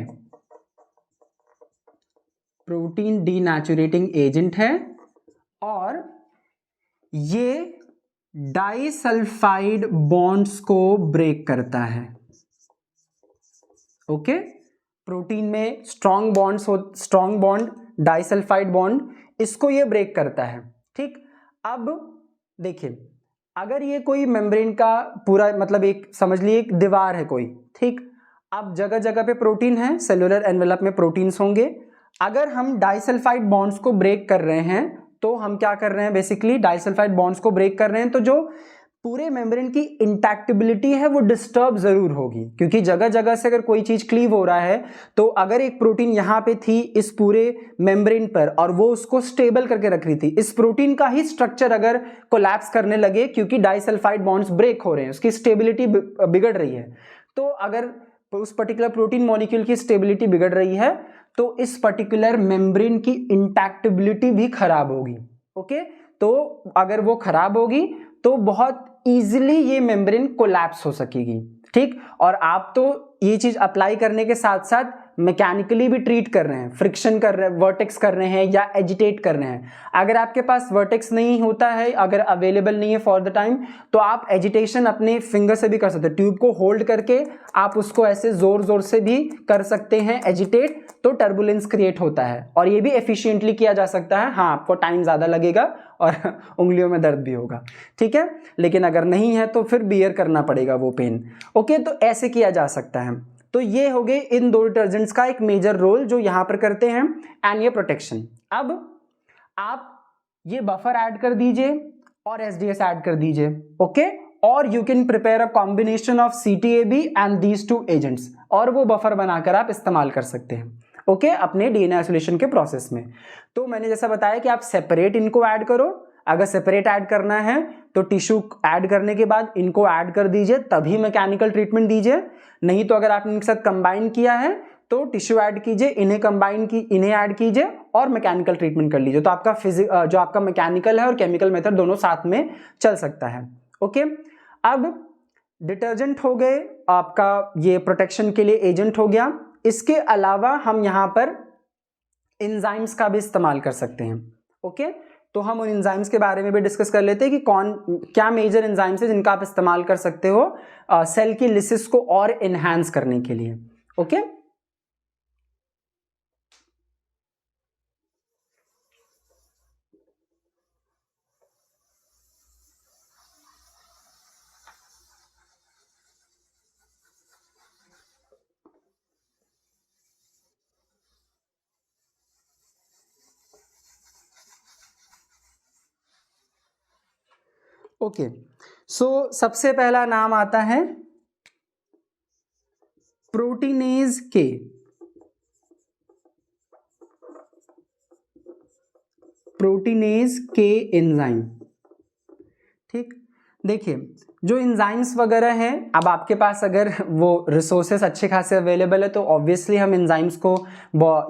प्रोटीन डीनेचुरेटिंग एजेंट है, और ये डाइसल्फाइड बॉन्ड्स को ब्रेक करता है। ओके, प्रोटीन में स्ट्रॉन्ग बॉन्ड डाइसल्फाइड बॉन्ड, इसको ये ब्रेक करता है। ठीक, अब देखिए, अगर ये कोई मेम्ब्रेन का पूरा मतलब एक समझ लीजिए एक दीवार है कोई, ठीक, अब जगह जगह पे प्रोटीन है, सेलुलर एनवेलप में प्रोटीन्स होंगे। अगर हम डाइसल्फाइड बॉन्ड्स को ब्रेक कर रहे हैं तो हम क्या कर रहे हैं, बेसिकली डाइसल्फाइड बॉन्ड्स को ब्रेक कर रहे हैं, तो जो पूरे मेम्ब्रेन की इंटैक्टिबिलिटी है वो डिस्टर्ब जरूर होगी, क्योंकि जगह जगह से अगर कोई चीज क्लीव हो रहा है तो अगर एक प्रोटीन यहां पे थी इस पूरे मेम्ब्रेन पर और वो उसको स्टेबल करके रख रही थी, इस प्रोटीन का ही स्ट्रक्चर अगर कोलैप्स करने लगे क्योंकि डाइसल्फाइड बॉन्ड्स ब्रेक हो रहे हैं, उसकी स्टेबिलिटी बिगड़ रही है, तो अगर उस पर्टिकुलर प्रोटीन मॉलिक्यूल की स्टेबिलिटी बिगड़ रही है तो इस पर्टिकुलर मेम्ब्रेन की इंटैक्टिबिलिटी भी खराब होगी। ओके, तो अगर वो खराब होगी तो बहुत इजीली ये मेम्ब्रेन कोलैप्स हो सकेगी। ठीक, और आप तो ये चीज अप्लाई करने के साथ साथ मैकेनिकली भी ट्रीट कर रहे हैं, फ्रिक्शन कर रहे हैं, वर्टेक्स कर रहे हैं या एजिटेट कर रहे हैं। अगर आपके पास वर्टेक्स नहीं होता है, अगर अवेलेबल नहीं है फॉर द टाइम, तो आप एजिटेशन अपने फिंगर से भी कर सकते हैं, ट्यूब को होल्ड करके आप उसको ऐसे जोर जोर से भी कर सकते हैं एजिटेट, तो टर्बुलेंस क्रिएट होता है और ये भी एफिशिएंटली किया जा सकता है। हाँ, आपको टाइम ज्यादा लगेगा और उंगलियों में दर्द भी होगा, ठीक है, लेकिन अगर नहीं है तो फिर बियर करना पड़ेगा वो पेन। ओके, तो ऐसे किया जा सकता है। तो ये हो गए इन दो डिटर्जेंट्स का एक मेजर रोल जो यहां पर करते हैं, एंड ये प्रोटेक्शन। अब आप ये बफर ऐड कर दीजिए और SDS ऐड कर दीजिए। ओके, और you can prepare a combination of CTAB and these two agents, और वो बफर बनाकर आप इस्तेमाल कर सकते हैं। ओके, अपने DNA आइसोलेशन के प्रोसेस में। तो मैंने जैसा बताया कि आप सेपरेट इनको ऐड करो, अगर सेपरेट ऐड करना है तो टिश्यू ऐड करने के बाद इनको ऐड कर दीजिए, तभी मैकेनिकल ट्रीटमेंट दीजिए। नहीं तो अगर आपने इनके साथ कंबाइन किया है तो टिश्यू ऐड कीजिए, इन्हें ऐड कीजिए और मैकेनिकल ट्रीटमेंट कर लीजिए, तो आपका जो आपका मैकेनिकल है और केमिकल मेथड दोनों साथ में चल सकता है। ओके, अब डिटर्जेंट हो गए, आपका ये प्रोटेक्शन के लिए एजेंट हो गया। इसके अलावा हम यहां पर एंजाइम्स का भी इस्तेमाल कर सकते हैं। ओके, तो हम उन एंजाइम्स के बारे में भी डिस्कस कर लेते हैं कि क्या मेजर एंजाइम्स है जिनका आप इस्तेमाल कर सकते हो सेल की लिसिस को और एनहांस करने के लिए। ओके, ओके, सो सबसे पहला नाम आता है प्रोटीनेज के। प्रोटीनेज के एंजाइम। ठीक, देखिए जो एंजाइम्स वगैरह हैं, अब आपके पास अगर वो रिसोर्सेस अच्छे खासे अवेलेबल है तो ऑब्वियसली हम एंजाइम्स को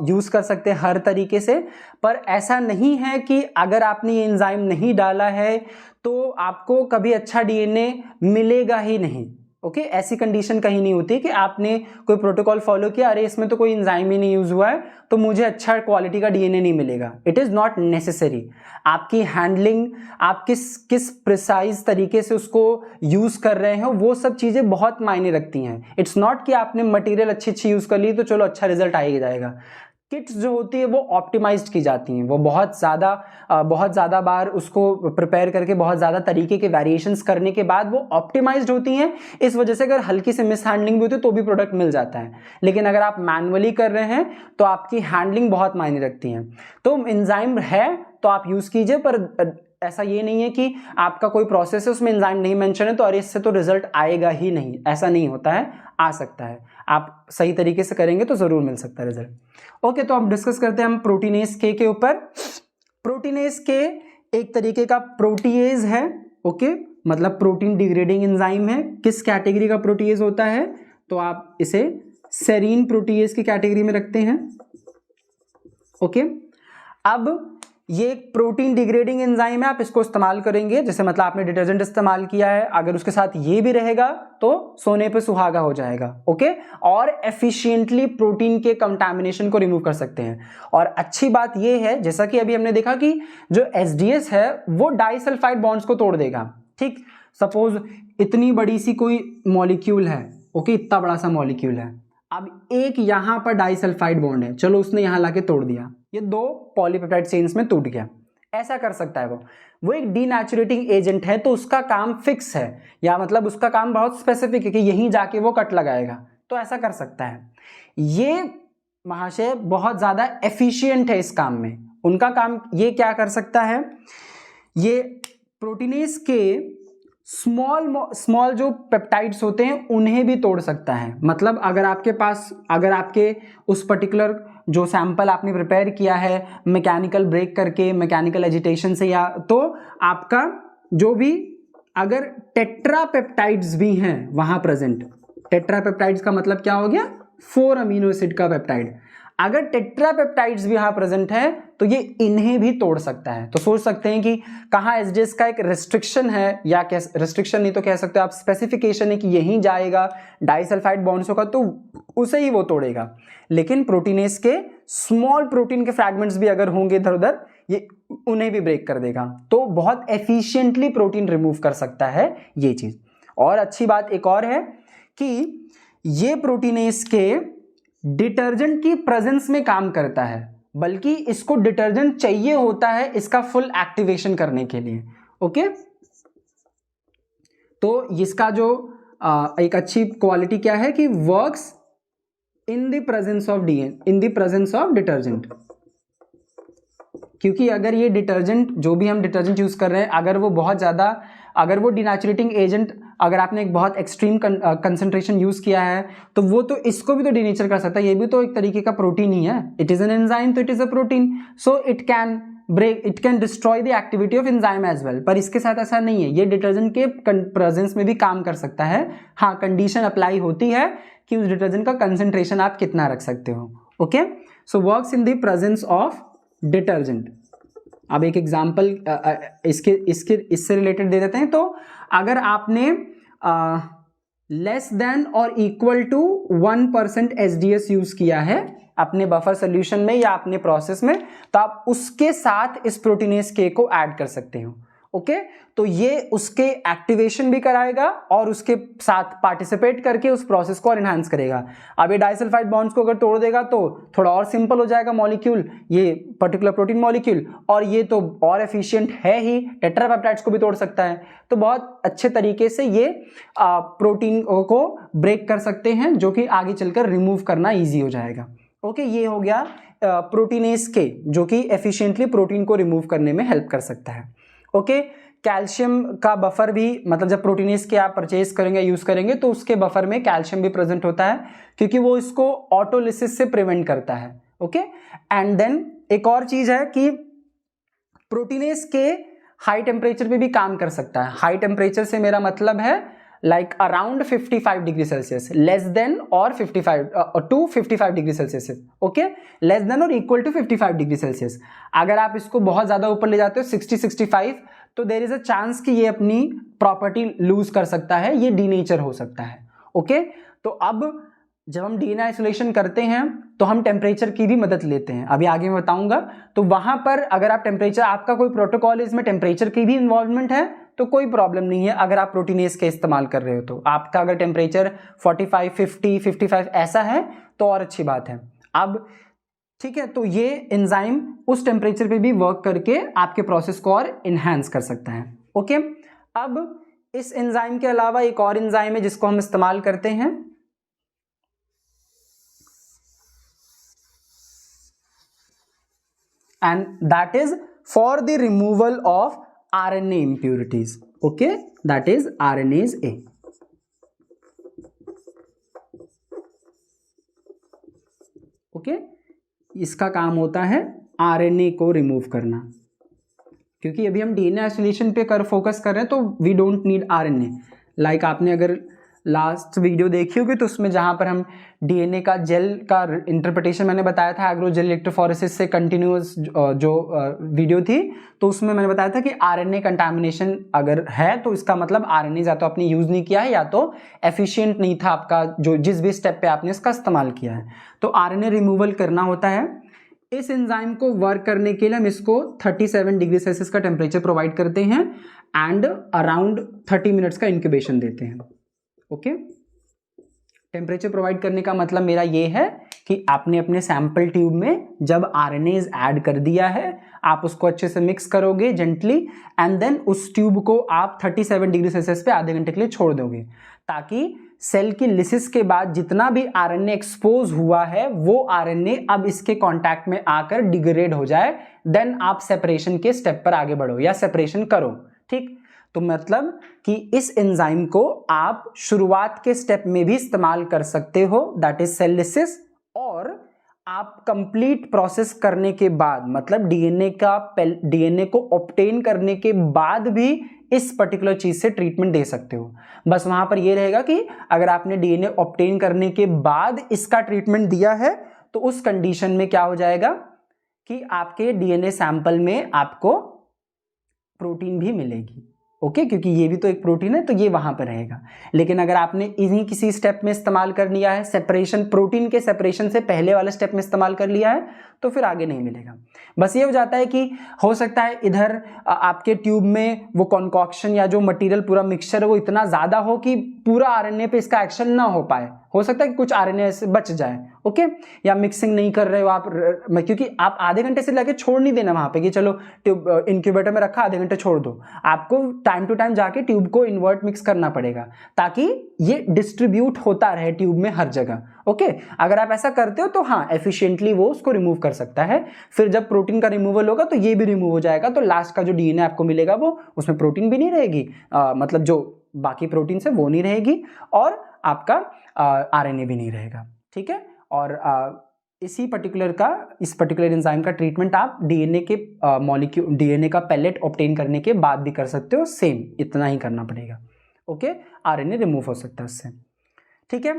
यूज कर सकते हैं हर तरीके से, पर ऐसा नहीं है कि अगर आपने ये एंजाइम नहीं डाला है तो आपको कभी अच्छा DNA मिलेगा ही नहीं। ओके, ऐसी कंडीशन कहीं नहीं होती कि आपने कोई प्रोटोकॉल फॉलो किया, अरे इसमें तो कोई एंजाइम ही नहीं यूज हुआ है तो मुझे अच्छा क्वालिटी का DNA नहीं मिलेगा। It is not necessary. आपकी हैंडलिंग, आप किस प्रिसाइज तरीके से उसको यूज कर रहे हो, वो सब चीजें बहुत मायने रखती हैं। इट्स नॉट कि आपने मटेरियल अच्छी यूज कर ली तो चलो अच्छा रिजल्ट आ ही जाएगा। किट्स जो होती है वो ऑप्टिमाइज्ड की जाती हैं, वो बहुत ज़्यादा बार उसको प्रिपेयर करके बहुत ज़्यादा तरीके के वेरिएशंस करने के बाद वो ऑप्टिमाइज्ड होती हैं। इस वजह से अगर हल्की से मिस हैंडलिंग भी होती है तो भी प्रोडक्ट मिल जाता है, लेकिन अगर आप मैनुअली कर रहे हैं तो आपकी हैंडलिंग बहुत मायने रखती है। तो एंजाइम है तो आप यूज़ कीजिए, पर ऐसा ये नहीं है कि आपका कोई प्रोसेस है उसमें एंजाइम नहीं मेंशन है तो अरे इससे तो रिजल्ट आएगा ही नहीं, ऐसा नहीं होता है, आ सकता है। आप सही तरीके से करेंगे तो जरूर मिल सकता है रिजल्ट। ओके, तो अब डिस्कस करते हैं हम प्रोटीनेज के ऊपर। प्रोटीनेज के एक तरीके का प्रोटीएज है, ओके, मतलब प्रोटीन डिग्रेडिंग एंजाइम है। किस कैटेगरी का प्रोटीएज होता है, तो आप इसे सेरीन प्रोटीएज की कैटेगरी में रखते हैं। ओके, अब ये एक प्रोटीन डिग्रेडिंग एंजाइम है, आप इसको इस्तेमाल करेंगे, जैसे मतलब आपने डिटर्जेंट इस्तेमाल किया है, अगर उसके साथ ये भी रहेगा तो सोने पे सुहागा हो जाएगा। ओके, और एफिशिएंटली प्रोटीन के कंटामिनेशन को रिमूव कर सकते हैं। और अच्छी बात ये है, जैसा कि अभी हमने देखा कि जो एसडीएस है वो डाइसल्फाइड बॉन्ड्स को तोड़ देगा। ठीक, सपोज इतनी बड़ी सी कोई मॉलिक्यूल है, ओके, इतना बड़ा सा मॉलिक्यूल है, अब एक यहां पर डाइसल्फाइड बॉन्ड है, चलो उसने यहां लाके तोड़ दिया, ये 2 पॉलीपेप्टाइड चेन्स में टूट गया। ऐसा कर सकता है वो एक डीनेचुरेटिंग एजेंट है, तो उसका काम फिक्स है, या मतलब उसका काम बहुत स्पेसिफिक है कि यहीं जाके वो कट लगाएगा, तो ऐसा कर सकता है। ये महाशय बहुत ज्यादा एफिशिएंट है इस काम में। उनका काम ये क्या कर सकता है, ये प्रोटीनेज के स्मॉल जो पेप्टाइड्स होते हैं उन्हें भी तोड़ सकता है। मतलब अगर आपके उस पर्टिकुलर जो सैंपल आपने प्रिपेयर किया है मैकेनिकल ब्रेक करके, मैकेनिकल एजिटेशन से, या तो आपका जो भी अगर टेट्रापेप्टाइड्स भी हैं वहां प्रेजेंट, टेट्रापेप्टाइड्स का मतलब क्या हो गया, 4 अमीनो एसिड का पेप्टाइड, अगर टेट्रापेप्टाइड्स भी यहां प्रेजेंट है तो ये इन्हें भी तोड़ सकता है। तो सोच सकते हैं कि कहां एसडीएस का एक रेस्ट्रिक्शन है, या रेस्ट्रिक्शन नहीं तो कह सकते हो आप स्पेसिफिकेशन है कि यहीं जाएगा डाइसल्फाइड बॉन्ड्स होगा तो उसे ही वो तोड़ेगा। लेकिन प्रोटीनेज के स्मॉल प्रोटीन के फ्रैगमेंट्स भी अगर होंगे इधर उधर, ये उन्हें भी ब्रेक कर देगा, तो बहुत एफिशिएंटली प्रोटीन रिमूव कर सकता है ये चीज। और अच्छी बात एक और है कि ये प्रोटीनेज के डिटर्जेंट की प्रेजेंस में काम करता है, बल्कि इसको डिटर्जेंट चाहिए होता है इसका फुल एक्टिवेशन करने के लिए। ओके, तो इसका जो एक अच्छी क्वालिटी क्या है कि works in the presence of in the presence of detergent. क्योंकि अगर ये डिटर्जेंट, जो भी हम डिटर्जेंट यूज कर रहे हैं, अगर वो बहुत ज्यादा, अगर वो डिनेचुरेटिंग एजेंट, अगर आपने एक बहुत एक्सट्रीम कंसंट्रेशन यूज किया है तो वो तो इसको भी तो डिनेचर कर सकता है, ये भी तो एक तरीके का प्रोटीन ही है, इट इज एन एंजाइम तो it is a protein, so it can destroy the activity of enzyme as well. पर इसके साथ ऐसा नहीं है, ये डिटर्जेंट के प्रेजेंस में भी काम कर सकता है। हाँ, कंडीशन अप्लाई होती है कि उस डिटर्जेंट का कंसंट्रेशन आप कितना रख सकते हो। Okay, so works in the presence of detergent. अब एक एग्जांपल इससे रिलेटेड दे देते हैं। तो अगर आपने लेस देन और इक्वल टू 1% एसडीएस यूज किया है अपने बफर सोल्यूशन में या अपने प्रोसेस में, तो आप उसके साथ इस प्रोटीनेज के को ऐड कर सकते हो। ओके, तो ये उसके एक्टिवेशन भी कराएगा और उसके साथ पार्टिसिपेट करके उस प्रोसेस को और एनहांस करेगा। अब ये डाइसल्फाइड बॉन्ड्स को अगर तोड़ देगा तो थोड़ा और सिंपल हो जाएगा मॉलिक्यूल, ये पर्टिकुलर प्रोटीन मॉलिक्यूल, और ये तो और एफिशिएंट है ही, टेट्रापेप्टाइड्स को भी तोड़ सकता है। तो बहुत अच्छे तरीके से ये प्रोटीन को ब्रेक कर सकते हैं, जो कि आगे चलकर रिमूव करना ईजी हो जाएगा। ओके, ये हो गया प्रोटीनेज के, जो कि एफिशिएंटली प्रोटीन को रिमूव करने में हेल्प कर सकता है। ओके, कैल्शियम का बफर भी, मतलब जब प्रोटीनेज के आप परचेज करेंगे, यूज करेंगे, तो उसके बफर में कैल्शियम भी प्रेजेंट होता है, क्योंकि वो इसको ऑटोलिसिस से प्रिवेंट करता है। ओके, एंड देन एक और चीज है कि प्रोटीनेज के हाई टेम्परेचर पे भी काम कर सकता है। हाई टेम्परेचर से मेरा मतलब है like around 55 degree Celsius, less than और 55 to 55 degree Celsius. Okay, less than और इक्वल टू 55 डिग्री सेल्सियस। अगर आप इसको बहुत ज्यादा ऊपर ले जाते हो 60-65, तो देयर इज अ चांस कि ये अपनी प्रॉपर्टी लूज कर सकता है, ये डीनेचर हो सकता है। ओके, तो अब जब हम डीएनए आइसोलेशन करते हैं तो हम टेम्परेचर की भी मदद लेते हैं, अभी आगे मैं बताऊंगा। तो वहां पर अगर आप टेम्परेचर, आपका कोई प्रोटोकॉल इसमें टेम्परेचर की भी इन्वॉल्वमेंट है तो कोई प्रॉब्लम नहीं है। अगर आप प्रोटीनेज के इस्तेमाल कर रहे हो तो आपका अगर टेम्परेचर 45, 50, 55 ऐसा है तो और अच्छी बात है। अब ठीक है, तो ये एंजाइम उस टेम्परेचर पे भी वर्क करके आपके प्रोसेस को और इनहेंस कर सकता है। ओके, अब इस एंजाइम के अलावा एक और एंजाइम है जिसको हम इस्तेमाल करते हैं, and that is for the removal of RNA impurities. Okay, that is RNase A. Okay, इसका काम होता है RNA को रिमूव करना, क्योंकि अभी हम DNA आइसोलेशन पे फोकस कर रहे हैं, तो we don't need RNA. Like आपने अगर लास्ट वीडियो देखी होगी तो उसमें जहाँ पर हम DNA का जेल का इंटरप्रिटेशन मैंने बताया था एग्रोजेल इलेक्ट्रोफोरेसिस से कंटिन्यूअस जो वीडियो थी, तो उसमें मैंने बताया था कि RNA कंटामिनेशन अगर है तो इसका मतलब RNA या तो आपने यूज़ नहीं किया है या तो एफिशिएंट नहीं था आपका जो जिस भी स्टेप पे आपने इसका इस्तेमाल किया है. तो RNA रिमूवल करना होता है. इस एंजाइम को वर्क करने के लिए हम इसको 37 डिग्री सेल्सियस का टेम्परेचर प्रोवाइड करते हैं एंड अराउंड 30 मिनट्स का इंक्यूबेशन देते हैं. ओके, टेम्परेचर प्रोवाइड करने का मतलब मेरा ये है कि आपने अपने सैंपल ट्यूब में जब RNAs ऐड कर दिया है, आप उसको अच्छे से मिक्स करोगे जेंटली एंड देन उस ट्यूब को आप 37 डिग्री सेल्सियस पे आधे घंटे के लिए छोड़ दोगे, ताकि सेल की लिसिस के बाद जितना भी RNA एक्सपोज हुआ है वो RNA अब इसके कांटेक्ट में आकर डिग्रेड हो जाए. देन आप सेपरेशन के स्टेप पर आगे बढ़ो या सेपरेशन करो. ठीक, तो मतलब कि इस एंजाइम को आप शुरुआत के स्टेप में भी इस्तेमाल कर सकते हो, दैट इज सेल लिसिस, और आप कंप्लीट प्रोसेस करने के बाद मतलब DNA को ऑब्टेन करने के बाद भी इस पर्टिकुलर चीज से ट्रीटमेंट दे सकते हो. बस वहां पर यह रहेगा कि अगर आपने DNA ऑब्टेन करने के बाद इसका ट्रीटमेंट दिया है तो उस कंडीशन में क्या हो जाएगा कि आपके DNA सैंपल में आपको प्रोटीन भी मिलेगी. ओके, क्योंकि ये भी तो एक प्रोटीन है तो ये वहां पर रहेगा. लेकिन अगर आपने इन्हीं किसी स्टेप में इस्तेमाल कर लिया है, सेपरेशन प्रोटीन के सेपरेशन से पहले वाले स्टेप में इस्तेमाल कर लिया है, तो फिर आगे नहीं मिलेगा. बस ये हो जाता है कि हो सकता है इधर आपके ट्यूब में वो कॉन्कॉक्शन या जो मटेरियल पूरा मिक्सचर है वो इतना ज्यादा हो कि पूरा RNA पे इसका एक्शन ना हो पाए. हो सकता है कि कुछ RNA ऐसे बच जाए. ओके, या मिक्सिंग नहीं कर रहे हो आप, क्योंकि आप आधे घंटे से लेके छोड़ नहीं देना वहां पे कि चलो ट्यूब इंक्यूबेटर में रखा आधे घंटे छोड़ दो. आपको टाइम टू टाइम जाके ट्यूब को इन्वर्ट मिक्स करना पड़ेगा ताकि ये डिस्ट्रीब्यूट होता रहे ट्यूब में हर जगह. ओके, अगर आप ऐसा करते हो तो हाँ एफिशिएंटली वो उसको रिमूव कर सकता है. फिर जब प्रोटीन का रिमूवल होगा तो ये भी रिमूव हो जाएगा, तो लास्ट का जो DNA आपको मिलेगा वो उसमें प्रोटीन भी नहीं रहेगी, मतलब जो बाकी प्रोटीन है वो नहीं रहेगी और आपका RNA भी नहीं रहेगा. ठीक है, और इस पर्टिकुलर एंजाइम का ट्रीटमेंट आप DNA के मॉलिक्यूल DNA का पैलेट ऑब्टेन करने के बाद भी कर सकते हो. सेम इतना ही करना पड़ेगा. ओके, RNA रिमूव हो सकता है उससे. ठीक है,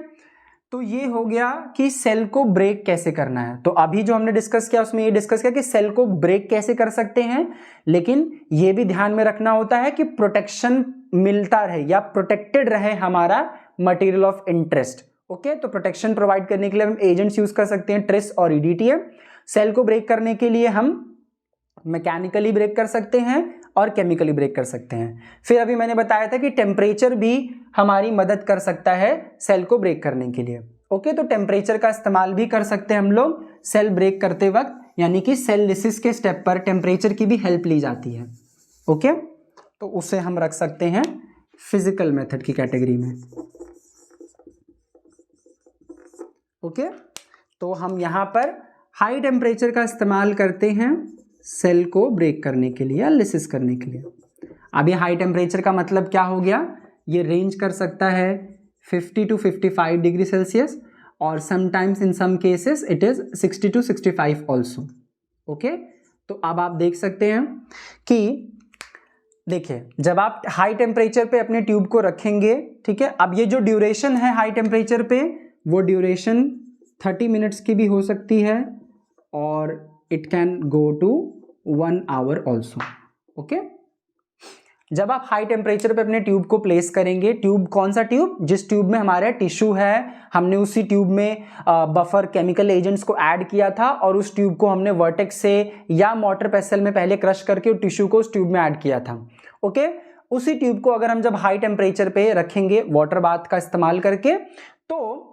तो ये हो गया कि सेल को ब्रेक कैसे करना है. तो अभी जो हमने डिस्कस किया उसमें ये डिस्कस किया कि सेल को ब्रेक कैसे कर सकते हैं, लेकिन ये भी ध्यान में रखना होता है कि प्रोटेक्शन मिलता रहे या प्रोटेक्टेड रहे हमारा मटेरियल ऑफ इंटरेस्ट. ओके, तो प्रोटेक्शन प्रोवाइड करने के लिए हम एजेंट्स यूज कर सकते हैं, ट्रेस और EDTA. सेल को ब्रेक करने के लिए हम मैकेनिकली ब्रेक कर सकते हैं और केमिकली ब्रेक कर सकते हैं. फिर अभी मैंने बताया था कि टेम्परेचर भी हमारी मदद कर सकता है सेल को ब्रेक करने के लिए. ओके, तो टेम्परेचर का इस्तेमाल भी कर सकते हैं हम लोग सेल ब्रेक करते वक्त, यानी कि सेल लिसिस के स्टेप पर टेम्परेचर की भी हेल्प ली जाती है. ओके, तो उसे हम रख सकते हैं फिजिकल मेथड की कैटेगरी में. ओके, तो हम यहां पर हाई टेम्परेचर का इस्तेमाल करते हैं सेल को ब्रेक करने के लिए या लिसिस करने के लिए. अब ये हाई टेम्परेचर का मतलब क्या हो गया, ये रेंज कर सकता है 50 to 55 डिग्री सेल्सियस और sometimes in some cases it is 60 to 65 also. Okay, तो अब आप देख सकते हैं कि देखिए जब आप हाई टेम्परेचर पे अपने ट्यूब को रखेंगे, ठीक है, अब ये जो ड्यूरेशन है हाई टेम्परेचर पे वो ड्यूरेशन 30 मिनट्स की भी हो सकती है और it can go to 1 hour also. Okay, जब आप हाई टेम्परेचर पे अपने ट्यूब को प्लेस करेंगे, ट्यूब कौन सा ट्यूब, जिस ट्यूब में हमारा टिश्यू है, हमने उसी ट्यूब में बफर केमिकल एजेंट्स को ऐड किया था और उस ट्यूब को हमने वर्टेक्स से या मोटर पेसल में पहले क्रश करके टिश्यू को उस ट्यूब में ऐड किया था. ओके, उसी ट्यूब को अगर हम जब हाई टेम्परेचर पे रखेंगे वाटर बाथ का इस्तेमाल करके, तो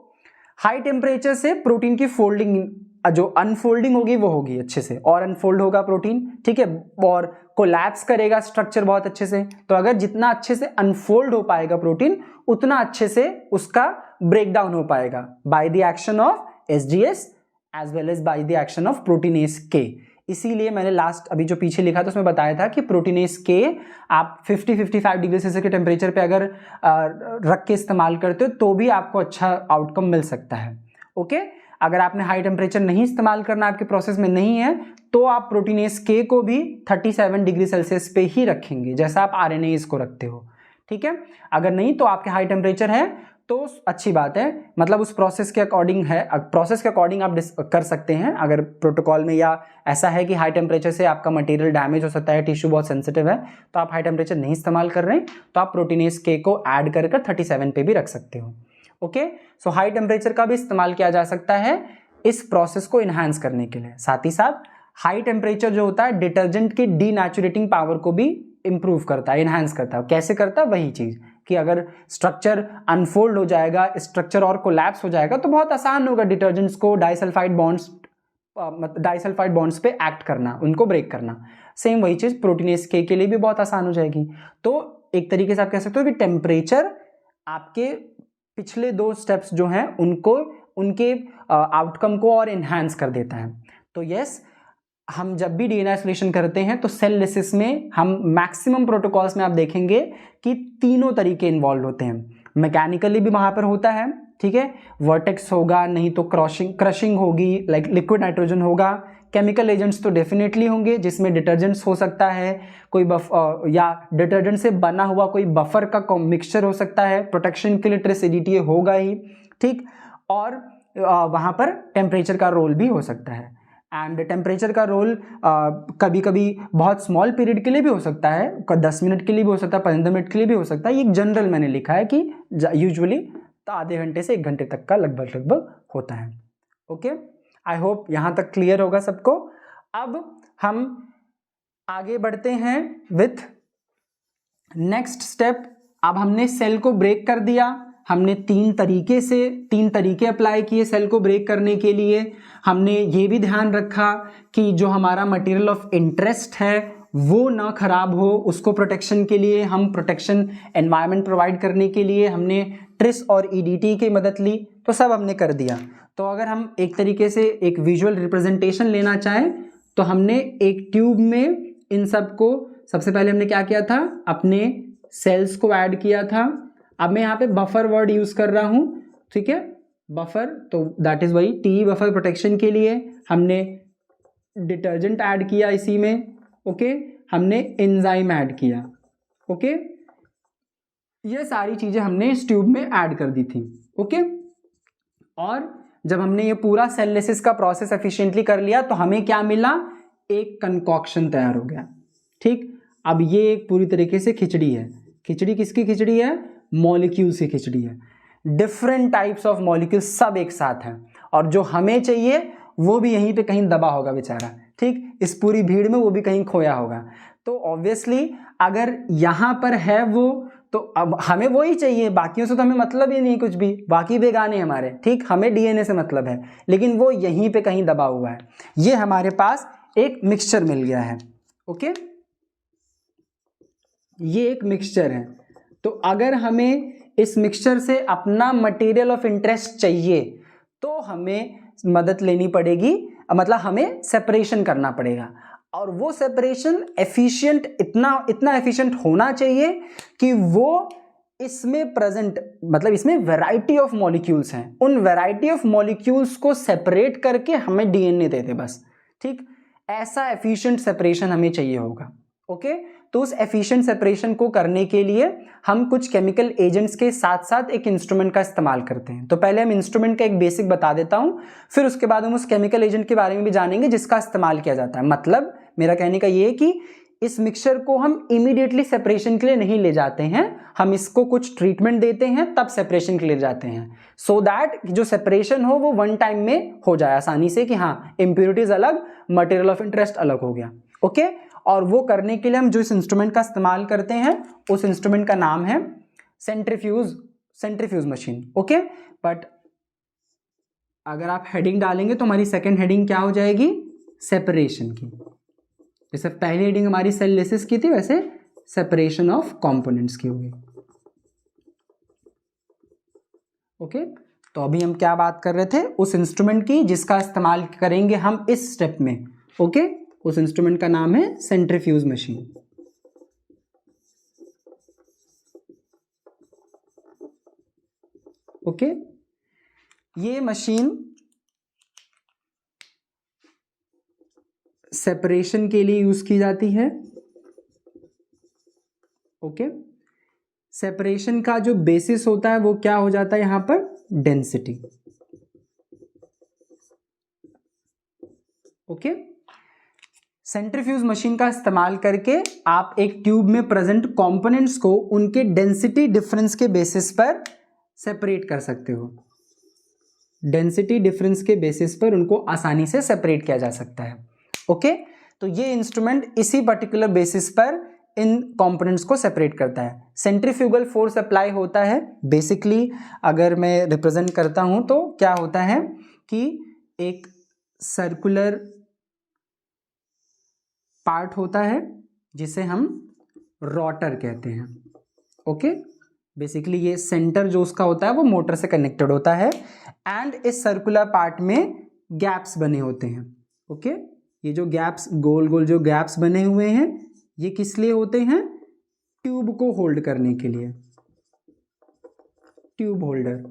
हाई टेम्परेचर से प्रोटीन की फोल्डिंग जो अनफोल्डिंग होगी वो होगी अच्छे से और अनफोल्ड होगा प्रोटीन. ठीक है, और कोलैप्स करेगा स्ट्रक्चर बहुत अच्छे से. तो अगर जितना अच्छे से अनफोल्ड हो पाएगा प्रोटीन उतना अच्छे से उसका ब्रेकडाउन हो पाएगा by the action of SGS as well as by the action of proteinase K. इसीलिए मैंने लास्ट अभी जो पीछे लिखा था उसमें बताया था कि प्रोटीनेस के आप 50-55 डिग्री सेल्सियस के टेम्परेचर पे अगर रख के इस्तेमाल करते हो तो भी आपको अच्छा आउटकम मिल सकता है। ओके, अगर आपने हाई टेम्परेचर नहीं इस्तेमाल करना, आपके प्रोसेस में नहीं है, तो आप प्रोटीनेस के को भी 37 डिग्री सेल्सियस पे ही रखेंगे जैसा आप आरएनएज को रखते हो। ठीक है, अगर नहीं तो आपके हाई टेम्परेचर है तो अच्छी बात है, मतलब उस प्रोसेस के अकॉर्डिंग है, प्रोसेस के अकॉर्डिंग आप कर सकते हैं। अगर प्रोटोकॉल में या ऐसा है कि हाई टेम्परेचर से आपका मटेरियल डैमेज हो सकता है, टिश्यू बहुत सेंसिटिव है, तो आप हाई टेम्परेचर नहीं इस्तेमाल कर रहे हैं, तो आप प्रोटीनेस के को ऐड कर 37 पे भी रख सकते हो। ओके, सो हाई टेम्परेचर का भी इस्तेमाल किया जा सकता है इस प्रोसेस को इन्हांस करने के लिए। साथ ही साथ हाई टेम्परेचर जो होता है डिटर्जेंट की डीनेचुरेटिंग पावर को भी इंप्रूव करता है, इन्हांस करता है। कैसे करता है? वही चीज कि अगर स्ट्रक्चर अनफोल्ड हो जाएगा, स्ट्रक्चर और कोलैप्स हो जाएगा, तो बहुत आसान होगा डिटर्जेंट्स को डाइसल्फाइड बॉन्ड्स पे एक्ट करना, उनको ब्रेक करना। सेम वही चीज प्रोटीनेस के लिए भी बहुत आसान हो जाएगी। तो एक तरीके से आप कह सकते हो कि टेम्परेचर आपके पिछले 2 स्टेप्स जो हैं उनको, उनके आउटकम को और इन्हांस कर देता है। तो यस, हम जब भी डीएनए आइसोलेशन करते हैं तो सेल लिसिस में हम मैक्सिमम प्रोटोकॉल्स में आप देखेंगे कि तीनों तरीके इन्वॉल्व होते हैं। मैकेनिकली भी वहां पर होता है, ठीक है, वर्टेक्स होगा, नहीं तो क्रशिंग होगी, लाइक लिक्विड नाइट्रोजन होगा। केमिकल एजेंट्स तो डेफिनेटली होंगे जिसमें डिटर्जेंट्स हो सकता है, कोई या डिटर्जेंट से बना हुआ कोई बफर का मिक्सचर हो सकता है, प्रोटेक्शन के लिए ट्रेस एडीटीए होगा ही, ठीक। और वहां पर टेम्परेचर का रोल भी हो सकता है। एंड टेम्परेचर का रोल कभी कभी बहुत स्मॉल पीरियड के लिए भी हो सकता है, 10 मिनट के लिए भी हो सकता है, 15 मिनट के लिए भी हो सकता है। ये जनरल मैंने लिखा है कि यूजुअली तो आधे घंटे से 1 घंटे तक का लगभग होता है। ओके, आई होप यहाँ तक क्लियर होगा सबको। अब हम आगे बढ़ते हैं विथ नेक्स्ट स्टेप। अब हमने सेल को ब्रेक कर दिया, हमने 3 तरीके अप्लाई किए सेल को ब्रेक करने के लिए। हमने ये भी ध्यान रखा कि जो हमारा मटेरियल ऑफ इंटरेस्ट है वो ना खराब हो, उसको प्रोटेक्शन के लिए हम प्रोटेक्शन एनवायरनमेंट प्रोवाइड करने के लिए हमने ट्रिस और ईडीटी की मदद ली। तो सब हमने कर दिया। तो अगर हम एक तरीके से एक विजुअल रिप्रेजेंटेशन लेना चाहें तो हमने एक ट्यूब में इन सब को, सबसे पहले हमने क्या किया था, अपने सेल्स को ऐड किया था। अब मैं यहाँ पे बफर वर्ड यूज कर रहा हूं, ठीक है, बफर, तो दैट इज वही टी बफर प्रोटेक्शन के लिए हमने डिटर्जेंट ऐड किया इसी में। ओके, हमने एंजाइम ऐड किया। ओके, ये सारी चीजें हमने इस ट्यूब में ऐड कर दी थी। ओके, और जब हमने ये पूरा सेल लिसिस का प्रोसेस एफिशिएंटली कर लिया तो हमें क्या मिला, एक कंकॉक्शन तैयार हो गया। ठीक, अब ये एक पूरी तरीके से खिचड़ी है। खिचड़ी किसकी खिचड़ी है? मॉलिक्यूल्स की खिचड़ी है। डिफरेंट टाइप्स ऑफ मॉलिक्यूल्स सब एक साथ हैं, और जो हमें चाहिए वो भी यहीं पे कहीं दबा होगा बेचारा, ठीक, इस पूरी भीड़ में वो भी कहीं खोया होगा। तो ऑब्वियसली अगर यहां पर है वो, तो अब हमें वो ही चाहिए, बाकियों से तो हमें मतलब ही नहीं कुछ भी, बाकी बेगाने हमारे, ठीक, हमें डीएनए से मतलब है, लेकिन वो यहीं पे कहीं दबा हुआ है। ये हमारे पास एक मिक्सचर मिल गया है। ओके, ये एक मिक्सचर है। तो अगर हमें इस मिक्सचर से अपना मटेरियल ऑफ इंटरेस्ट चाहिए तो हमें मदद लेनी पड़ेगी, मतलब हमें सेपरेशन करना पड़ेगा। और वो सेपरेशन एफिशिएंट, इतना एफिशिएंट होना चाहिए कि वो इसमें प्रेजेंट, मतलब इसमें वैरायटी ऑफ मॉलिक्यूल्स हैं, उन वैरायटी ऑफ मॉलिक्यूल्स को सेपरेट करके हमें डीएनए दे दे बस। ठीक, ऐसा एफिशिएंट सेपरेशन हमें चाहिए होगा। ओके, तो उस एफिशिएंट सेपरेशन को करने के लिए हम कुछ केमिकल एजेंट्स के साथ साथ एक इंस्ट्रूमेंट का इस्तेमाल करते हैं। तो पहले हम इंस्ट्रूमेंट का एक बेसिक बता देता हूं, फिर उसके बाद हम उस केमिकल एजेंट के बारे में भी जानेंगे जिसका इस्तेमाल किया जाता है। मतलब मेरा कहने का ये है कि इस मिक्सचर को हम इमीडिएटली सेपरेशन के लिए नहीं ले जाते हैं, हम इसको कुछ ट्रीटमेंट देते हैं तब सेपरेशन के लिए जाते हैं, सो दैट जो सेपरेशन हो वो वन टाइम में हो जाए आसानी से, कि हाँ इंप्योरिटीज अलग, मटेरियल ऑफ इंटरेस्ट अलग हो गया। ओके, और वो करने के लिए हम जो इस इंस्ट्रूमेंट का इस्तेमाल करते हैं उस इंस्ट्रूमेंट का नाम है सेंट्रीफ्यूज मशीन। ओके, बट अगर आप हेडिंग डालेंगे तो हमारी सेकंड हेडिंग क्या हो जाएगी, सेपरेशन की। जैसे पहली हेडिंग हमारी सेल लिसिस की थी, वैसे सेपरेशन ऑफ कंपोनेंट्स की होगी। ओके, तो अभी हम क्या बात कर रहे थे, उस इंस्ट्रूमेंट की जिसका इस्तेमाल करेंगे हम इस स्टेप में। ओके, उस इंस्ट्रूमेंट का नाम है सेंट्रीफ्यूज मशीन। ओके, ये मशीन सेपरेशन के लिए यूज की जाती है। ओके, सेपरेशन का जो बेसिस होता है वो क्या हो जाता है यहां पर, डेंसिटी। ओके, सेंट्रीफ्यूज मशीन का इस्तेमाल करके आप एक ट्यूब में प्रेजेंट कंपोनेंट्स को उनके डेंसिटी डिफरेंस के बेसिस पर सेपरेट कर सकते हो। डेंसिटी डिफरेंस के बेसिस पर उनको आसानी से सेपरेट किया जा सकता है। ओके, तो ये इंस्ट्रूमेंट इसी पर्टिकुलर बेसिस पर इन कंपोनेंट्स को सेपरेट करता है। सेंट्रीफ्यूगल फोर्स अप्लाई होता है। बेसिकली अगर मैं रिप्रेजेंट करता हूं तो क्या होता है कि एक सर्कुलर पार्ट होता है जिसे हम रोटर कहते हैं। ओके, बेसिकली ये सेंटर जो उसका होता है वो मोटर से कनेक्टेड होता है एंड इस सर्कुलर पार्ट में गैप्स बने होते हैं। ओके, ये जो गैप्स, गोल गोल जो गैप्स बने हुए हैं, ये किस लिए होते हैं, ट्यूब को होल्ड करने के लिए, ट्यूब होल्डर।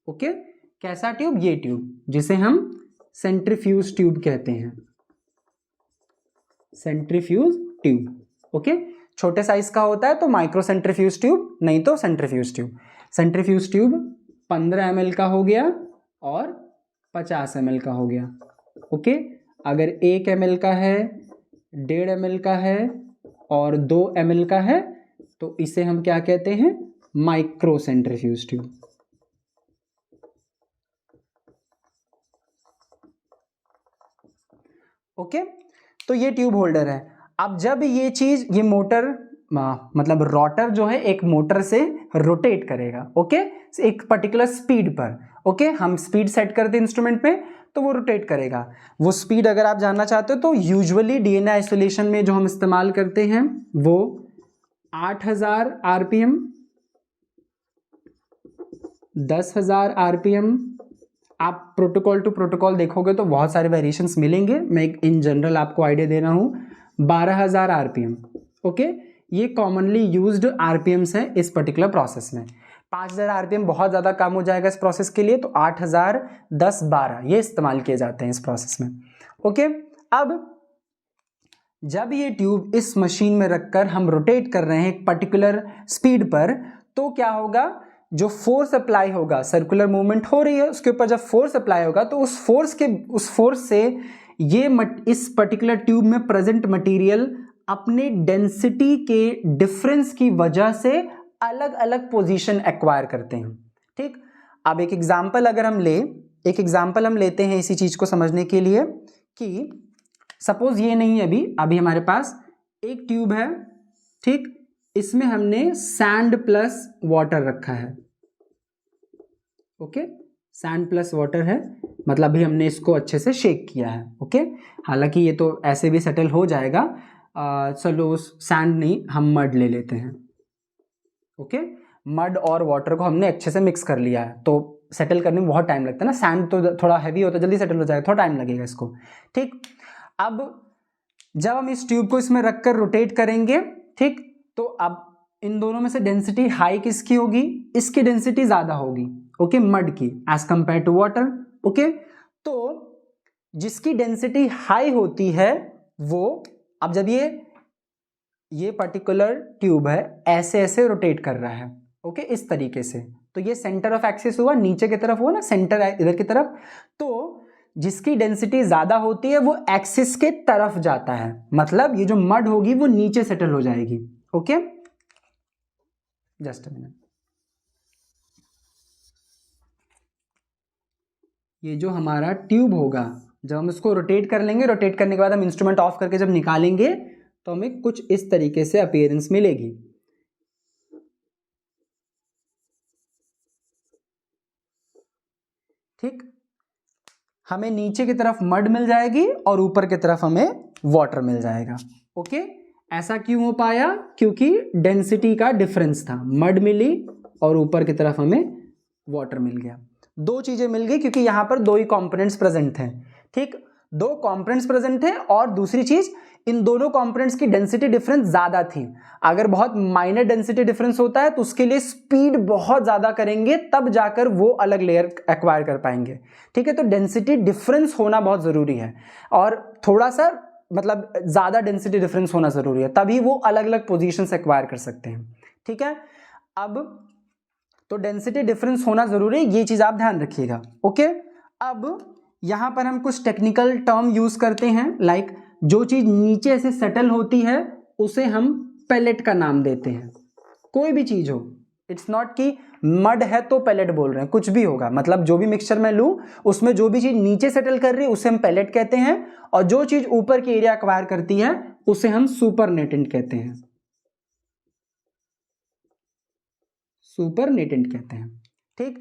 ओके, कैसा ट्यूब, ये ट्यूब जिसे हम सेंट्रीफ्यूज ट्यूब कहते हैं, सेंट्रीफ्यूज ट्यूब। ओके, छोटे साइज का होता है तो माइक्रो सेंट्रीफ्यूज ट्यूब, नहीं तो centrifuge tube. Centrifuge tube 15 ml का हो गया और 50 ml का हो गया। ओके, अगर 1 ml का है, 1.5 ml का है और 2 ml का है तो इसे हम क्या कहते हैं, माइक्रो सेंट्रीफ्यूज ट्यूब। ओके, तो ये ट्यूब होल्डर है। अब जब ये चीज, ये मोटर मतलब रोटर जो है एक मोटर से रोटेट करेगा। ओके, एक पर्टिकुलर स्पीड पर। ओके, हम स्पीड सेट करते हैं इंस्ट्रूमेंट पे तो वो रोटेट करेगा। वो स्पीड अगर आप जानना चाहते हो तो यूजुअली डीएनए आइसोलेशन में जो हम इस्तेमाल करते हैं वो 8000 आरपीएम, 10,000 आरपीएम। आप प्रोटोकॉल टू प्रोटोकॉल देखोगे तो बहुत सारे वेरिएशंस मिलेंगे। मैं इन जनरल आपको आइडिया दे रहा हूं, 12,000 आरपीएम। ओके, ये कॉमनली यूज्ड आरपीएम्स है इस पर्टिकुलर प्रोसेस में। 5,000 आरपीएम बहुत ज़्यादा कम हो जाएगा इस प्रोसेस के लिए, तो 8,000, 10, 12 ये इस्तेमाल किए जाते हैं इस प्रोसेस में। ओके, अब जब ये ट्यूब इस मशीन में रखकर हम रोटेट कर रहे हैं एक पर्टिकुलर स्पीड पर, तो क्या होगा, जो फोर्स अप्लाई होगा, सर्कुलर मूवमेंट हो रही है उसके ऊपर जब फोर्स अप्लाई होगा तो उस फोर्स से ये इस पर्टिकुलर ट्यूब में प्रेजेंट मटेरियल अपने डेंसिटी के डिफरेंस की वजह से अलग अलग पोजीशन एक्वायर करते हैं। ठीक, अब एक एग्जांपल अगर हम लेते हैं इसी चीज को समझने के लिए कि सपोज ये नहीं है, अभी हमारे पास एक ट्यूब है। ठीक, इसमें हमने सैंड प्लस वाटर रखा है। ओके, सैंड प्लस वाटर है, मतलब अभी हमने इसको अच्छे से शेक किया है। ओके, हालांकि ये तो ऐसे भी सेटल हो जाएगा। चलो सैंड नहीं, हम मड ले लेते हैं। ओके, मड और वाटर को हमने अच्छे से मिक्स कर लिया है, तो सेटल करने में बहुत टाइम लगता है ना। सैंड तो थोड़ा हैवी होता है, जल्दी सेटल हो जाएगा, थोड़ा टाइम लगेगा इसको। ठीक, अब जब हम इस ट्यूब को इसमें रखकर रोटेट करेंगे, ठीक, तो अब इन दोनों में से डेंसिटी हाई किसकी होगी, इसकी डेंसिटी ज्यादा होगी। ओके, मड की as compare to water. Okay, तो जिसकी डेंसिटी हाई होती है वो, अब जब ये पर्टिकुलर ट्यूब है ऐसे ऐसे रोटेट कर रहा है। ओके, इस तरीके से, तो ये सेंटर ऑफ एक्सिस हुआ, नीचे की तरफ हुआ ना, सेंटर इधर की तरफ। तो जिसकी डेंसिटी ज्यादा होती है वो एक्सिस के तरफ जाता है, मतलब ये जो मड होगी वो नीचे सेटल हो जाएगी। Okay, just a minute. ये जो हमारा ट्यूब होगा, जब हम इसको रोटेट कर लेंगे, रोटेट करने के बाद हम इंस्ट्रूमेंट ऑफ करके जब निकालेंगे तो हमें कुछ इस तरीके से अपीयरेंस मिलेगी। ठीक, हमें नीचे की तरफ मड मिल जाएगी और ऊपर की तरफ हमें वाटर मिल जाएगा। ओके, ऐसा क्यों हो पाया, क्योंकि डेंसिटी का डिफरेंस था, मड मिली और ऊपर की तरफ हमें वाटर मिल गया। दो चीजें मिल गई क्योंकि यहां पर दो ही कंपोनेंट्स प्रेजेंट हैं। ठीक, दो कंपोनेंट्स प्रेजेंट थे और दूसरी चीज इन दोनों कंपोनेंट्स की डेंसिटी डिफरेंस ज्यादा थी। अगर बहुत माइनर डेंसिटी डिफरेंस होता है तो उसके लिए स्पीड बहुत ज्यादा करेंगे तब जाकर वो अलग लेयर एक्वायर कर पाएंगे। ठीक है, तो डेंसिटी डिफरेंस होना बहुत जरूरी है और थोड़ा सा मतलब ज्यादा डेंसिटी डिफरेंस होना जरूरी है, तभी वो अलग अलग पोजीशंस एक्वायर कर सकते हैं। ठीक है, अब तो डेंसिटी डिफरेंस होना जरूरी है, ये चीज आप ध्यान रखिएगा। ओके, अब यहां पर हम कुछ टेक्निकल टर्म यूज करते हैं, लाइक जो चीज नीचे से सेटल होती है उसे हम पेलेट का नाम देते हैं। कोई भी चीज हो, इट्स नॉट कि मड है तो पेलेट बोल रहे हैं, कुछ भी होगा, मतलब जो भी मिक्सचर मैं लूं उसमें जो भी चीज नीचे सेटल कर रही है उसे हम पेलेट कहते हैं, और जो चीज ऊपर की एरिया एक्वायर करती है उसे हम सुपरनेटेंट कहते हैं। सुपरनेटेंट कहते हैं। ठीक,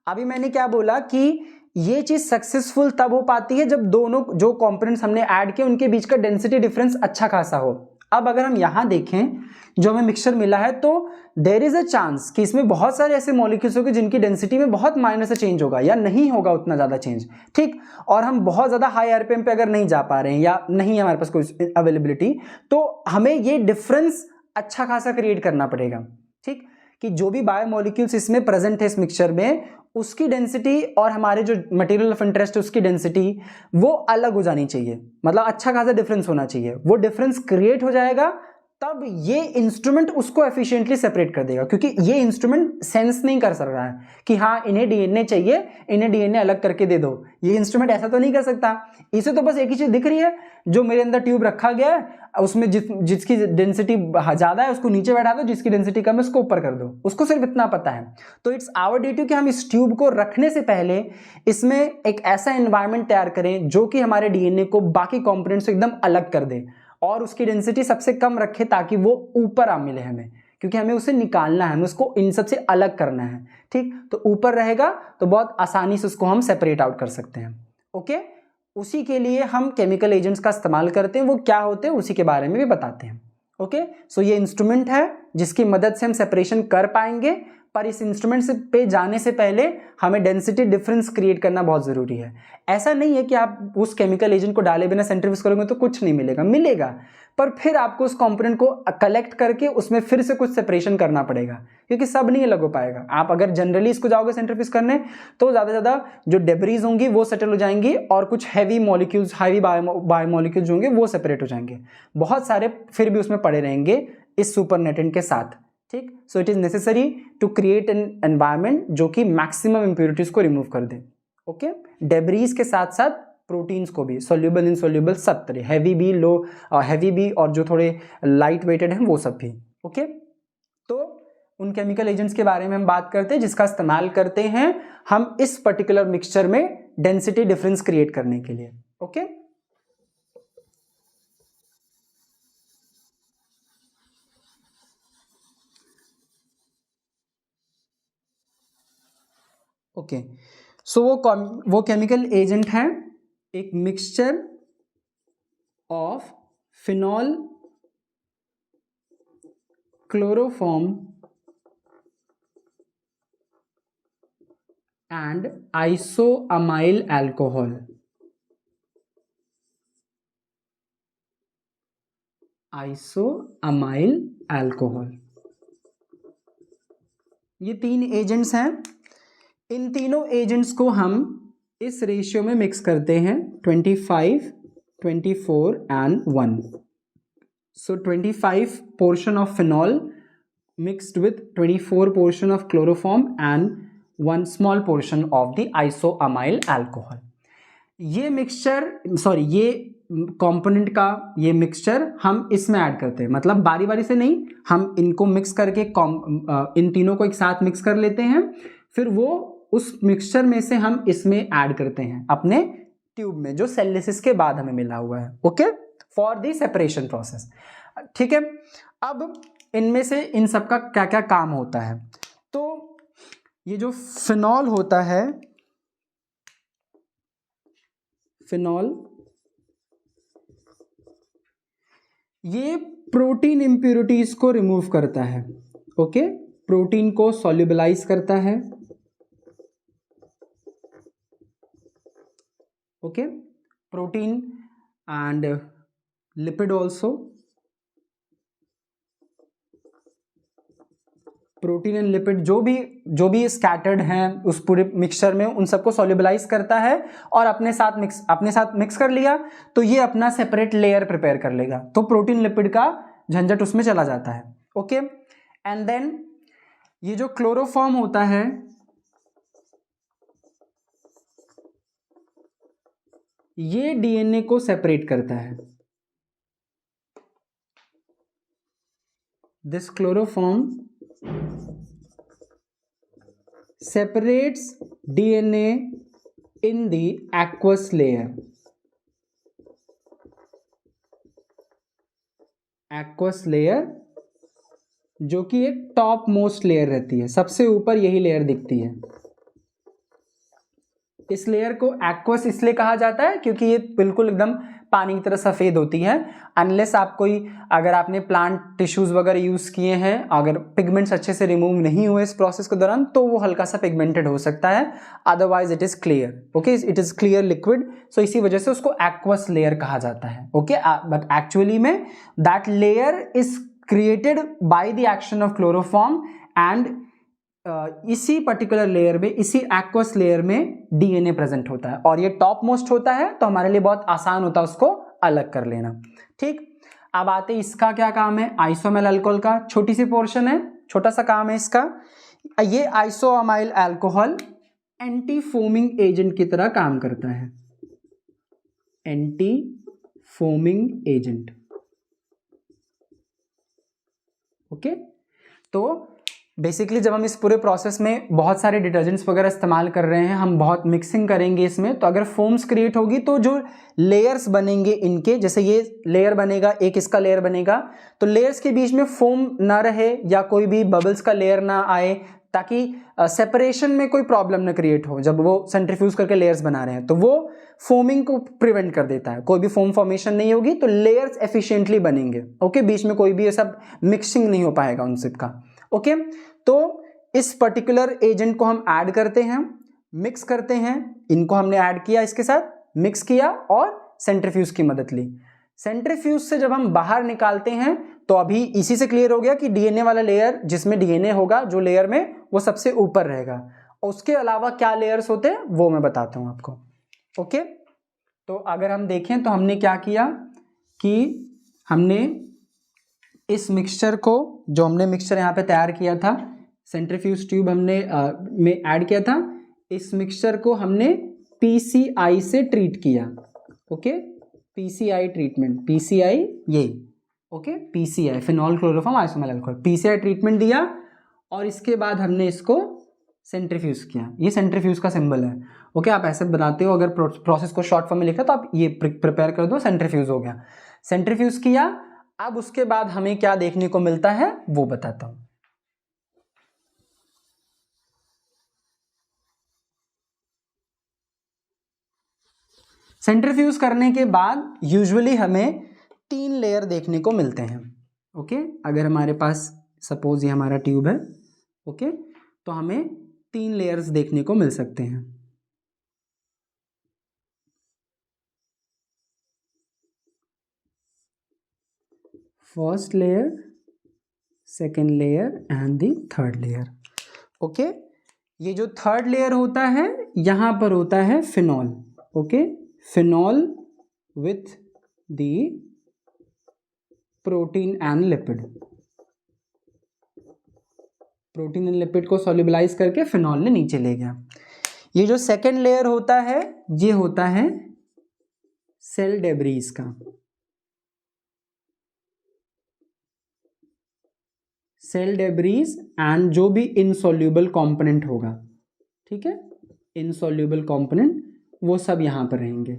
अभी मैंने क्या बोला कि ये चीज सक्सेसफुल तब हो पाती है जब दोनों जो कंपोनेंट्स हमने ऐड किए उनके बीच का डेंसिटी डिफरेंस अच्छा खासा हो। अब अगर हम यहां देखें जो हमें मिक्सचर मिला है तो देयर इज अ चांस कि इसमें बहुत सारे ऐसे मॉलिक्यूल्स होंगे जिनकी डेंसिटी में बहुत माइनर से चेंज होगा या नहीं होगा उतना ज्यादा चेंज। ठीक, और हम बहुत ज्यादा हाई आरपीएम पे अगर नहीं जा पा रहे हैं या नहीं है हमारे पास कोई अवेलेबिलिटी, तो हमें ये डिफरेंस अच्छा खासा क्रिएट करना पड़ेगा। ठीक, कि जो भी बायोमोलिक्यूल्स इसमें प्रेजेंट है इस मिक्सचर में उसकी डेंसिटी और हमारे जो मटेरियल ऑफ इंटरेस्ट है उसकी डेंसिटी वो अलग हो जानी चाहिए, मतलब अच्छा खासा डिफरेंस होना चाहिए। वो डिफरेंस क्रिएट हो जाएगा तब ये इंस्ट्रूमेंट उसको एफिशिएंटली सेपरेट कर देगा, क्योंकि ये इंस्ट्रूमेंट सेंस नहीं कर सक रहा है कि हाँ इन्हें डीएनए चाहिए, इन्हें डीएनए अलग करके दे दो। ये इंस्ट्रूमेंट ऐसा तो नहीं कर सकता। इसे तो बस एक ही चीज दिख रही है, जो मेरे अंदर ट्यूब रखा गया है उसमें जिसकी डेंसिटी ज्यादा है उसको नीचे बैठा दो, जिसकी डेंसिटी कम है उसको ऊपर कर दो, उसको सिर्फ इतना पता है। तो इट्स आवर ड्यूटी कि हम इस ट्यूब को रखने से पहले इसमें एक ऐसा एनवायरनमेंट तैयार करें जो कि हमारे डीएनए को बाकी कंपोनेंट्स से एकदम अलग कर दे और उसकी डेंसिटी सबसे कम रखे ताकि वो ऊपर आ मिले हमें, क्योंकि हमें उसे निकालना है, हमें उसको इन सबसे अलग करना है। ठीक, तो ऊपर रहेगा तो बहुत आसानी से उसको हम सेपरेट आउट कर सकते हैं। ओके, उसी के लिए हम केमिकल एजेंट्स का इस्तेमाल करते हैं, वो क्या होते हैं उसी के बारे में भी बताते हैं। ओके, सो ये इंस्ट्रूमेंट है जिसकी मदद से हम सेपरेशन कर पाएंगे, पर इस इंस्ट्रूमेंट से पे जाने से पहले हमें डेंसिटी डिफरेंस क्रिएट करना बहुत जरूरी है। ऐसा नहीं है कि आप उस केमिकल एजेंट को डाले बिना सेंट्रीफ्यूज करोगे तो कुछ नहीं मिलेगा, मिलेगा, पर फिर आपको उस कंपोनेंट को कलेक्ट करके उसमें फिर से कुछ सेपरेशन करना पड़ेगा, क्योंकि सब नहीं अलग हो पाएगा। आप अगर जनरली इसको जाओगे सेंट्रीफ्यूज करने तो ज्यादा से ज्यादा जो डेब्रीज होंगी वो सेटल हो जाएंगी और कुछ हैवी मॉलिक्यूल्स, हैवी बायोमोलिक्यूल्स होंगे वो सेपरेट हो जाएंगे, बहुत सारे फिर भी उसमें पड़े रहेंगे इस सुपरनेटेंट के साथ। ठीक, so it is necessary to create an environment जो कि मैक्सिमम इंप्योरिटीज को रिमूव कर दे। ओके, डेब्रीज के साथ साथ प्रोटीन्स को भी, सोल्यूबल इनसोल्यूबल सब तरह, हैवी भी, लो हैवी भी और जो थोड़े लाइट वेटेड हैं वो सब भी। ओके, तो उन केमिकल एजेंट्स के बारे में हम बात करते हैं जिसका इस्तेमाल करते हैं हम इस पर्टिकुलर मिक्सचर में डेंसिटी डिफरेंस क्रिएट करने के लिए। ओके, ओके, सो वो केमिकल एजेंट है एक mixture of phenol, chloroform and isoamyl alcohol. Isoamyl alcohol, ये तीन एजेंट्स हैं। इन तीनों एजेंट्स को हम इस रेशियो में मिक्स करते हैं 25, 24 and 1। So 25 portion of phenol mixed with 24 portion of chloroform and 1 small portion of the isoamyl alcohol. ये मिक्सचर, सॉरी, ये कंपोनेंट का ये मिक्सचर हम इसमें ऐड करते हैं, मतलब बारी बारी से नहीं, हम इनको मिक्स करके इन तीनों को एक साथ मिक्स कर लेते हैं, फिर वो उस मिक्सचर में से हम इसमें ऐड करते हैं अपने ट्यूब में जो सेलिसिस के बाद हमें मिला हुआ है। Okay, for the separation process. ठीक है, अब इनमें से इन सब का क्या क्या काम होता है। तो ये जो फिनॉल होता है, फिनॉल ये प्रोटीन इंप्योरिटीज को रिमूव करता है। ओके, प्रोटीन को सॉल्युबलाइज करता है। Okay, protein and lipid also, protein and lipid जो भी स्कैटर्ड हैं उस पूरे मिक्सचर में, उन सबको सॉल्युबलाइज करता है और अपने साथ मिक्स कर लिया तो ये अपना सेपरेट लेयर प्रिपेयर कर लेगा, तो प्रोटीन लिपिड का झंझट उसमें चला जाता है। ओके, एंड देन ये जो क्लोरोफॉर्म होता है, ये डीएनए को सेपरेट करता है। This chloroform separates DNA in the aqueous layer. Aqueous layer जो कि एक टॉप मोस्ट लेयर रहती है, सबसे ऊपर यही लेयर दिखती है। इस लेयर को एक्वस इसलिए कहा जाता है क्योंकि ये बिल्कुल एकदम पानी की तरह सफ़ेद होती है। अनलेस आप अगर आपने प्लांट टिश्यूज वगैरह यूज़ किए हैं, अगर पिगमेंट्स अच्छे से रिमूव नहीं हुए इस प्रोसेस के दौरान, तो वो हल्का सा पिगमेंटेड हो सकता है, otherwise it is clear. Okay, it is clear liquid, so इसी वजह से उसको एक्वस लेयर कहा जाता है। ओके, बट एक्चुअली में that layer is created by the action of chloroform and इसी पर्टिकुलर लेयर में, इसी एक्वस लेयर में डीएनए प्रेजेंट होता है और ये टॉप मोस्ट होता है, तो हमारे लिए बहुत आसान होता है उसको अलग कर लेना। ठीक, अब आते इसका क्या काम है, आइसोमेल अल्कोहल का छोटी सी पोर्शन है, छोटा सा काम है इसका। ये आइसोअमाइल अल्कोहल एंटी फोमिंग एजेंट की तरह काम करता है, एंटी फोमिंग एजेंट। ओके, तो बेसिकली जब हम इस पूरे प्रोसेस में बहुत सारे डिटर्जेंट्स वगैरह इस्तेमाल कर रहे हैं, हम बहुत मिक्सिंग करेंगे इसमें, तो अगर फोम्स क्रिएट होगी तो जो लेयर्स बनेंगे इनके, जैसे ये लेयर बनेगा, एक इसका लेयर बनेगा, तो लेयर्स के बीच में फोम ना रहे या कोई भी बबल्स का लेयर ना आए, ताकि सेपरेशन में कोई प्रॉब्लम ना क्रिएट हो। जब वो सेंट्रीफ्यूज करके लेयर्स बना रहे हैं तो वो फोमिंग को प्रिवेंट कर देता है, कोई भी फोम फॉर्मेशन नहीं होगी, तो लेयर्स एफिशिएंटली बनेंगे। ओके, बीच में कोई भी ऐसा मिक्सिंग नहीं हो पाएगा उन सब का। ओके, तो इस पर्टिकुलर एजेंट को हम ऐड करते हैं, मिक्स करते हैं, इनको हमने ऐड किया, इसके साथ मिक्स किया और सेंट्रीफ्यूज की मदद ली। सेंट्रीफ्यूज से जब हम बाहर निकालते हैं तो अभी इसी से क्लियर हो गया कि डीएनए वाला लेयर, जिसमें डीएनए होगा जो लेयर में, वो सबसे ऊपर रहेगा। उसके अलावा क्या लेयर्स होते हैं वो मैं बताता हूं आपको। ओके, तो अगर हम देखें तो हमने क्या किया कि हमने इस मिक्सचर को, जो हमने मिक्सचर यहाँ पे तैयार किया था, सेंट्रीफ्यूज ट्यूब हमने में ऐड किया था, इस मिक्सचर को हमने पीसीआई से ट्रीट किया। ओके, पीसीआई ट्रीटमेंट, पीसीआई ये, okay, PCI phenol chloroform isoamyl alcohol, PCI treatment दिया और इसके बाद हमने इसको सेंट्रीफ्यूज किया। ये सेंट्रीफ्यूज का सिंबल है। ओके, आप ऐसे बनाते हो, अगर प्रोसेस को शॉर्ट फॉर्म में लिखा तो आप ये प्रिपेयर कर दो, सेंट्रीफ्यूज हो गया। सेंट्रीफ्यूज किया, अब उसके बाद हमें क्या देखने को मिलता है वो बताता हूं। सेंट्रीफ्यूज करने के बाद यूजुअली हमें 3 लेयर देखने को मिलते हैं। ओके, अगर हमारे पास सपोज ये हमारा ट्यूब है, ओके, तो हमें 3 लेयर्स देखने को मिल सकते हैं। First layer, second layer and the third layer. Okay, ये जो थर्ड लेयर होता है यहां पर होता है phenol. Okay, phenol with the protein and lipid, protein and lipid को सॉल्युबलाइज करके फिनॉल ने नीचे ले गया। ये जो सेकेंड लेयर होता है ये होता है सेल डेब्रीज का, सेल डेब्रीज एंड जो भी इनसॉल्युबल कंपोनेंट होगा, ठीक है, इनसॉल्युबल कंपोनेंट वो सब यहां पर रहेंगे।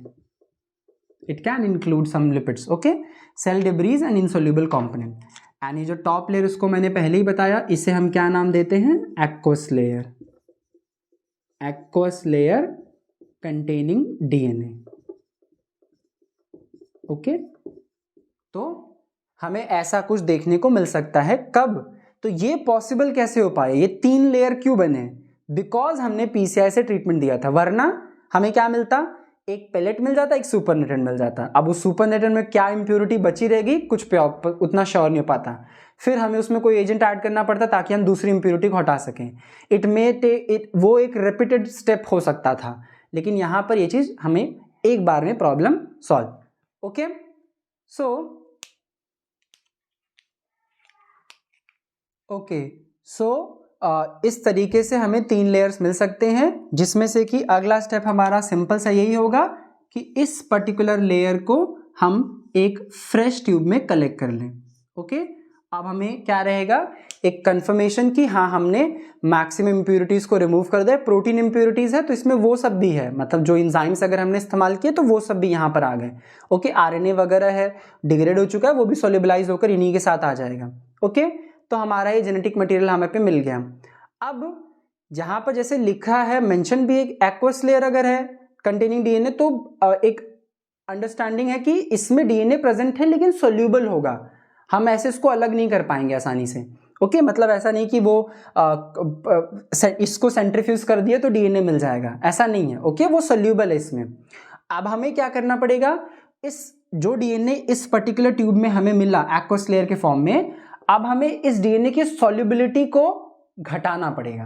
It can include some lipids. Okay, cell debris and insoluble component. And ये जो टॉप लेयर, उसको मैंने पहले ही बताया, इसे हम क्या नाम देते हैं, aqueous layer, aqueous layer containing DNA. Okay, तो हमें ऐसा कुछ देखने को मिल सकता है। कब? तो ये पॉसिबल कैसे हो पाए, ये 3 लेयर क्यों बने? बिकॉज हमने पीसीआई से ट्रीटमेंट दिया था, वरना हमें क्या मिलता एक पेलेट मिल जाता, एक सुपरनेटेंट मिल जाता। अब उस सुपरनेटेंट में क्या इम्प्योरिटी बची रहेगी कुछ उतना श्योर नहीं हो पाता, फिर हमें उसमें कोई एजेंट ऐड करना पड़ता ताकि हम दूसरी इम्प्योरिटी को हटा सकें। वो एक रिपीटेड स्टेप हो सकता था, लेकिन यहाँ पर ये चीज़ हमें एक बार में प्रॉब्लम सॉल्व। ओके, सो इस तरीके से हमें 3 लेयर्स मिल सकते हैं, जिसमें से कि अगला स्टेप हमारा सिंपल सा यही होगा कि इस पर्टिकुलर लेयर को हम एक फ्रेश ट्यूब में कलेक्ट कर लें। ओके, अब हमें क्या रहेगा, एक कंफर्मेशन कि हाँ हमने मैक्सिमम इंप्योरिटीज को रिमूव कर दिया। प्रोटीन इंप्योरिटीज है तो इसमें वो सब भी है, मतलब जो एंजाइम्स अगर हमने इस्तेमाल किए तो वो सब भी यहाँ पर आ गए। ओके, आरएनए वगैरह है डिग्रेड हो चुका है, वो भी सोल्यूबलाइज होकर इन्हीं के साथ आ जाएगा। ओके, तो हमारा ये जेनेटिक मटेरियल हमें पे मिल गया। अब जहां पर जैसे लिखा है मेंशन भी एक एक्वस लेयर अगर है कंटेनिंग डीएनए, तो एक अंडरस्टैंडिंग है कि इसमें डीएनए प्रेजेंट है लेकिन सोल्यूबल होगा, हम ऐसे इसको अलग नहीं कर पाएंगे आसानी से। ओके, मतलब ऐसा नहीं कि वो इसको सेंट्रीफ्यूज कर दिया तो डीएनए मिल जाएगा, ऐसा नहीं है। ओके, वो सोल्यूबल है इसमें। अब हमें क्या करना पड़ेगा, इस जो डीएनए इस पर्टिकुलर ट्यूब में हमें मिला एक्वस लेयर के फॉर्म में, अब हमें इस डीएनए की सॉल्युबिलिटी को घटाना पड़ेगा,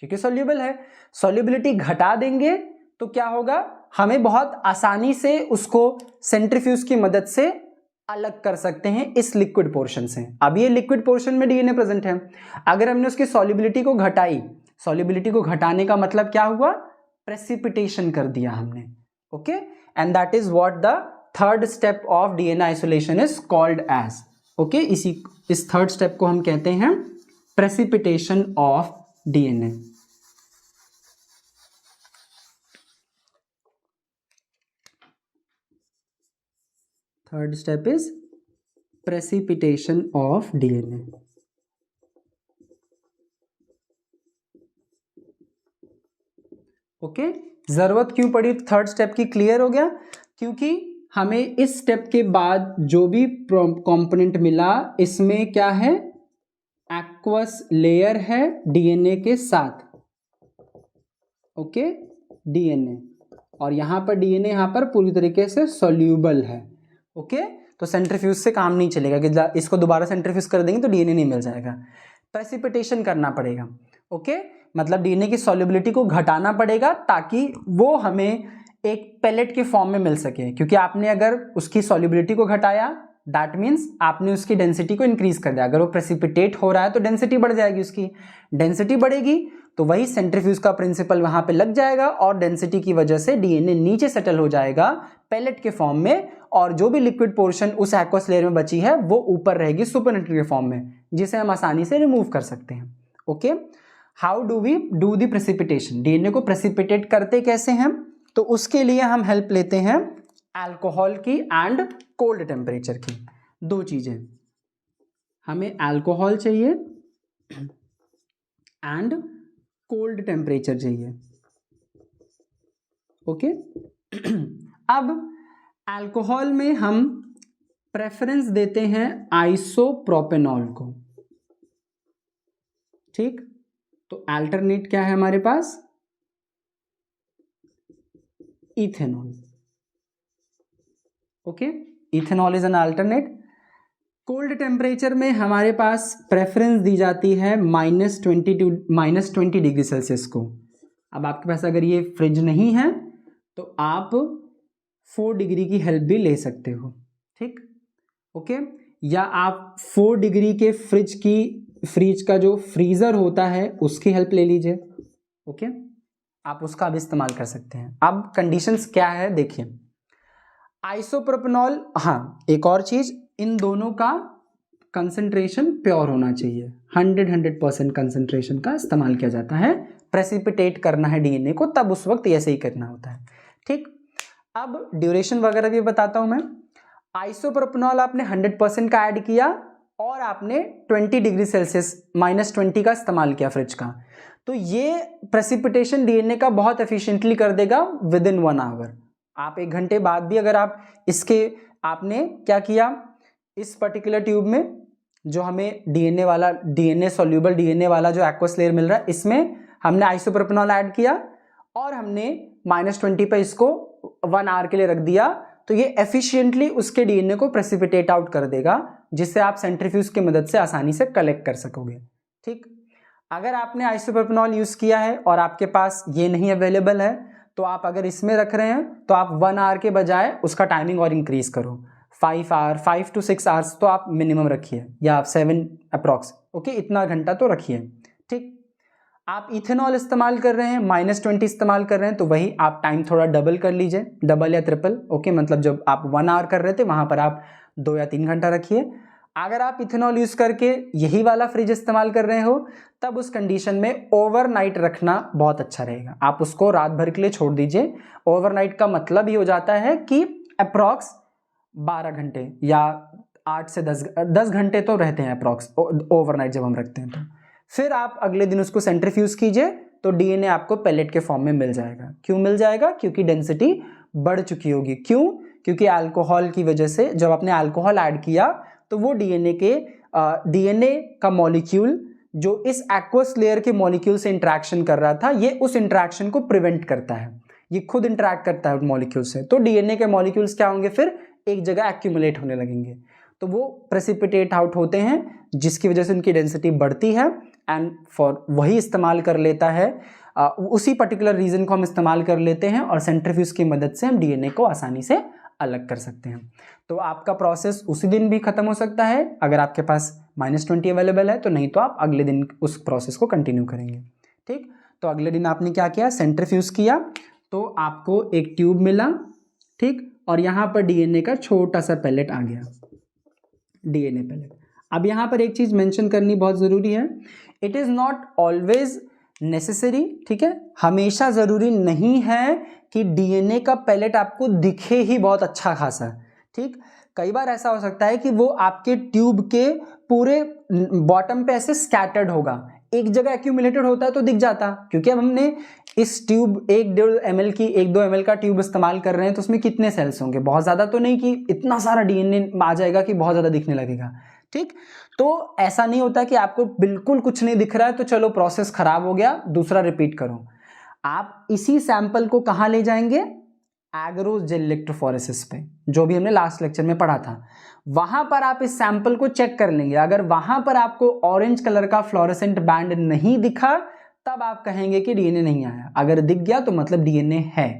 क्योंकि सॉल्युबल है। सॉल्युबिलिटी घटा देंगे तो क्या होगा, हमें बहुत आसानी से उसको सेंट्रीफ्यूज की मदद से अलग कर सकते हैं इस लिक्विड पोर्शन से। अब ये लिक्विड पोर्शन में डीएनए प्रेजेंट है, अगर हमने उसकी सॉल्युबिलिटी को घटाई, सॉल्युबिलिटी को घटाने का मतलब क्या हुआ, प्रेसिपिटेशन कर दिया हमने। Okay, and that is what the third step of DNA isolation is called as. Okay, इस थर्ड स्टेप को हम कहते हैं precipitation of DNA. Third step is precipitation of DNA. Okay, जरूरत क्यों पड़ी थर्ड स्टेप की, क्लियर हो गया? क्योंकि हमें इस स्टेप के बाद जो भी कंपोनेंट मिला इसमें क्या है, एक्वस लेयर है डीएनए के साथ। ओके, डीएनए, और यहां पर डीएनए यहां पर पूरी तरीके से सॉल्यूबल है। ओके, तो सेंट्रीफ्यूज से काम नहीं चलेगा कि इसको दोबारा सेंट्रीफ्यूज कर देंगे तो डीएनए नहीं मिल जाएगा, प्रेसिपिटेशन करना पड़ेगा। ओके, मतलब डीएनए की सॉल्युबिलिटी को घटाना पड़ेगा ताकि वो हमें एक पेलेट के फॉर्म में मिल सके, क्योंकि आपने अगर उसकी सॉल्युबिलिटी को घटाया दैट मीन्स आपने उसकी डेंसिटी को इंक्रीज कर दिया। अगर वो प्रेसिपिटेट हो रहा है तो डेंसिटी बढ़ जाएगी, उसकी डेंसिटी बढ़ेगी तो वही सेंट्रीफ्यूज का प्रिंसिपल वहां पे लग जाएगा और डेंसिटी की वजह से डीएनए नीचे सेटल हो जाएगा पेलेट के फॉर्म में, और जो भी लिक्विड पोर्शन उस एक्वस लेयर में बची है वो ऊपर रहेगी सुपरनेटेड के फॉर्म में, जिसे हम आसानी से रिमूव कर सकते हैं। Okay, how do we do the precipitation, DNA को प्रेसिपिटेट करते कैसे हैं, तो उसके लिए हम हेल्प लेते हैं अल्कोहल की एंड कोल्ड टेम्परेचर की। दो चीजें, हमें अल्कोहल चाहिए एंड कोल्ड टेम्परेचर चाहिए। ओके, अब अल्कोहल में हम प्रेफरेंस देते हैं आइसोप्रोपेनॉल को। ठीक, तो अल्टरनेट क्या है हमारे पास, ethanol. Okay, ethanol is an alternate. Cold temperature में हमारे पास प्रेफरेंस दी जाती है -20 डिग्री सेल्सियस को। अब आपके पास अगर ये फ्रिज नहीं है तो आप 4 डिग्री की हेल्प भी ले सकते हो। ठीक, ओके, या आप 4 डिग्री के फ्रिज का जो फ्रीजर होता है उसकी हेल्प ले लीजिए। ओके, आप उसका भी इस्तेमाल कर सकते हैं। अब कंडीशंस क्या है देखिए, आइसोप्रोपेनॉल, हाँ एक और चीज, इन दोनों का कंसंट्रेशन प्योर होना चाहिए, 100% कंसंट्रेशन का इस्तेमाल किया जाता है। प्रेसिपिटेट करना है डीएनए को तब उस वक्त ऐसे ही करना होता है। ठीक, अब ड्यूरेशन वगैरह भी बताता हूं मैं। आइसोप्रोपेनॉल आपने 100% का ऐड किया और आपने 20 डिग्री सेल्सियस -20 का इस्तेमाल किया फ्रिज का, तो ये प्रेसिपिटेशन डीएनए का बहुत एफिशिएंटली कर देगा विद इन 1 आवर। आप 1 घंटे बाद भी अगर आप आपने क्या किया, इस पर्टिकुलर ट्यूब में जो हमें डीएनए सॉल्यूबल डीएनए वाला जो एक्वस लेयर मिल रहा है इसमें हमने आइसोप्रोपेनॉल ऐड किया और हमने -20 पे इसको 1 आवर के लिए रख दिया, तो ये एफिशिएंटली उसके डीएनए को प्रेसिपिटेट आउट कर देगा, जिससे आप सेंट्रीफ्यूज की मदद से आसानी से कलेक्ट कर सकोगे। ठीक, अगर आपने आइसोप्रोपेनॉल यूज किया है और आपके पास ये नहीं अवेलेबल है, तो आप अगर इसमें रख रहे हैं तो आप 1 आवर के बजाय उसका टाइमिंग और इंक्रीज करो, 5 to 6 आवर्स तो आप मिनिमम रखिए, या आप 7 अप्रॉक्स, ओके, इतना घंटा तो रखिए। ठीक, आप इथेनॉल इस्तेमाल कर रहे हैं, -20 इस्तेमाल कर रहे हैं, तो वही आप टाइम थोड़ा डबल कर लीजिए, डबल या ट्रिपल, ओके, मतलब जब आप 1 आवर कर रहे थे वहां पर आप 2 या 3 घंटा रखिए। अगर आप इथेनॉल यूज करके यही वाला फ्रिज इस्तेमाल कर रहे हो, तब उस कंडीशन में ओवरनाइट रखना बहुत अच्छा रहेगा, आप उसको रात भर के लिए छोड़ दीजिए। ओवरनाइट का मतलब ही हो जाता है कि अप्रॉक्स 12 घंटे या 8 से 10 घंटे तो रहते हैं अप्रॉक्स ओवरनाइट जब हम रखते हैं। तो फिर आप अगले दिन उसको सेंट्रीफ्यूज कीजिए, तो डीएनए आपको पेलेट के फॉर्म में मिल जाएगा। क्यों मिल जाएगा? क्योंकि डेंसिटी बढ़ चुकी होगी। क्यों? क्योंकि अल्कोहल की वजह से, जब आपने अल्कोहल ऐड किया तो वो डीएनए का मॉलिक्यूल जो इस एक्वस लेयर के मॉलिक्यूल से इंटरेक्शन कर रहा था, ये उस इंटरेक्शन को प्रिवेंट करता है, ये खुद इंटरेक्ट करता है मॉलिक्यूल से। तो डीएनए के मॉलिक्यूल्स क्या होंगे, फिर एक जगह एक्यूमुलेट होने लगेंगे, तो वो प्रेसिपिटेट आउट होते हैं, जिसकी वजह से उनकी डेंसिटी बढ़ती है। एंड फॉर वही इस्तेमाल कर लेता है, उसी पर्टिकुलर रीजन को हम इस्तेमाल कर लेते हैं और सेंट्रीफ्यूज की मदद से हम डीएनए को आसानी से अलग कर सकते हैं। तो आपका प्रोसेस उसी दिन भी खत्म हो सकता है अगर आपके पास -20 अवेलेबल है, तो नहीं तो आप अगले दिन उस प्रोसेस को कंटिन्यू करेंगे। ठीक, तो अगले दिन आपने क्या किया, सेंट्रीफ्यूज किया, तो आपको एक ट्यूब मिला, ठीक, और यहाँ पर डीएनए का छोटा सा पैलेट आ गया, डीएनए पैलेट। अब यहाँ पर एक चीज मेंशन करनी बहुत जरूरी है, it is not always necessary, ठीक है, हमेशा जरूरी नहीं है कि डीएनए का पैलेट आपको दिखे ही बहुत अच्छा खासा। ठीक, कई बार ऐसा हो सकता है कि वो आपके ट्यूब के पूरे बॉटम पे ऐसे स्कैटर्ड होगा, एक जगह एक्यूमुलेटेड होता है तो दिख जाता, क्योंकि अब हमने इस ट्यूब 1-1.5 ml की 1-2 ml का ट्यूब इस्तेमाल कर रहे हैं, तो उसमें कितने सेल्स होंगे, बहुत ज्यादा तो नहीं कि इतना सारा डीएनए आ जाएगा कि बहुत ज्यादा दिखने लगेगा। ठीक, तो ऐसा नहीं होता कि आपको बिल्कुल कुछ नहीं दिख रहा है तो चलो प्रोसेस खराब हो गया, दूसरा रिपीट करो। आप इसी सैंपल को कहां ले जाएंगे, एगरोस जेल इलेक्ट्रोफोरेसिस पे, जो भी हमने लास्ट लेक्चर में पढ़ा था, वहां पर आप इस सैंपल को चेक कर लेंगे। अगर वहां पर आपको ऑरेंज कलर का फ्लोरेसेंट बैंड नहीं दिखा, तब आप कहेंगे कि डीएनए नहीं आया। अगर दिख गया तो मतलब डीएनए है।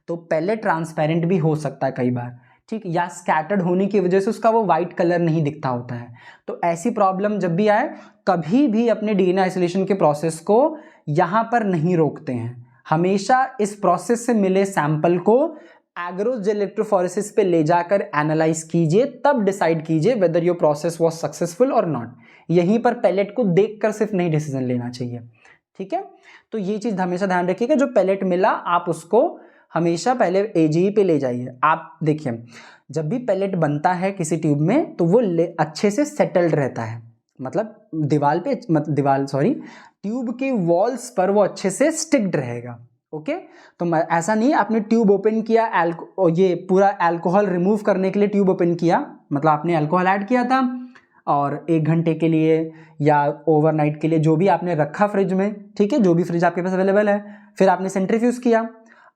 तो पहले ट्रांसपेरेंट भी हो सकता है कई बार, ठीक, या स्कैटर्ड होने की वजह से उसका वो व्हाइट कलर नहीं दिखता होता है। तो ऐसी प्रॉब्लम जब भी आए, कभी भी अपने डीएनए आइसोलेशन के प्रोसेस को यहां पर नहीं रोकते हैं, हमेशा इस प्रोसेस से मिले सैंपल को एगरोस जेल इलेक्ट्रोफोरेसिस पे ले जाकर एनालाइज कीजिए, तब डिसाइड कीजिए whether your process was successful और नॉट। यहीं पर पैलेट को देखकर सिर्फ नहीं डिसीजन लेना चाहिए। ठीक है, तो ये चीज हमेशा ध्यान रखिएगा, जो पैलेट मिला आप उसको हमेशा पहले एजीई पे ले जाइए। आप देखिए, जब भी पैलेट बनता है किसी ट्यूब में, तो वो अच्छे से सेटल्ड रहता है, मतलब ट्यूब के वॉल्स पर वो अच्छे से स्टिक्ड रहेगा। ओके, तो ऐसा नहीं आपने ट्यूब ओपन किया, ये पूरा अल्कोहल रिमूव करने के लिए ट्यूब ओपन किया, मतलब आपने अल्कोहल ऐड किया था और 1 घंटे के लिए या ओवरनाइट के लिए जो भी आपने रखा फ्रिज में, ठीक है, जो भी फ्रिज आपके पास अवेलेबल है, फिर आपने सेंट्रीफ्यूज किया।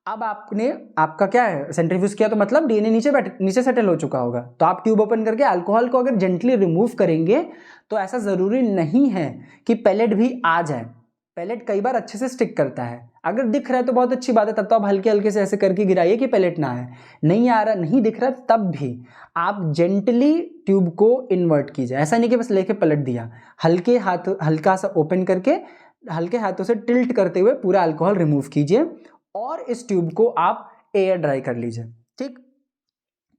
अब आपका क्या है, सेंट्रीफ्यूज किया तो मतलब डीएनए नीचे सेटल हो चुका होगा, तो आप ट्यूब ओपन करके अल्कोहल को अगर जेंटली रिमूव करेंगे तो ऐसा जरूरी नहीं है कि पैलेट भी आ जाए। पैलेट कई बार अच्छे से स्टिक करता है, अगर दिख रहा है तो बहुत अच्छी बात है, तब तो आप हल्के हल्के से ऐसे करके गिराइए कि पैलेट ना आए। नहीं आ रहा, नहीं दिख रहा, तब भी आप जेंटली ट्यूब को इन्वर्ट कीजिए। ऐसा नहीं कि बस लेके पलट दिया, हल्का सा ओपन करके हल्के हाथों से टिल्ट करते हुए पूरा अल्कोहल रिमूव कीजिए और इस ट्यूब को आप एयर ड्राई कर लीजिए। ठीक,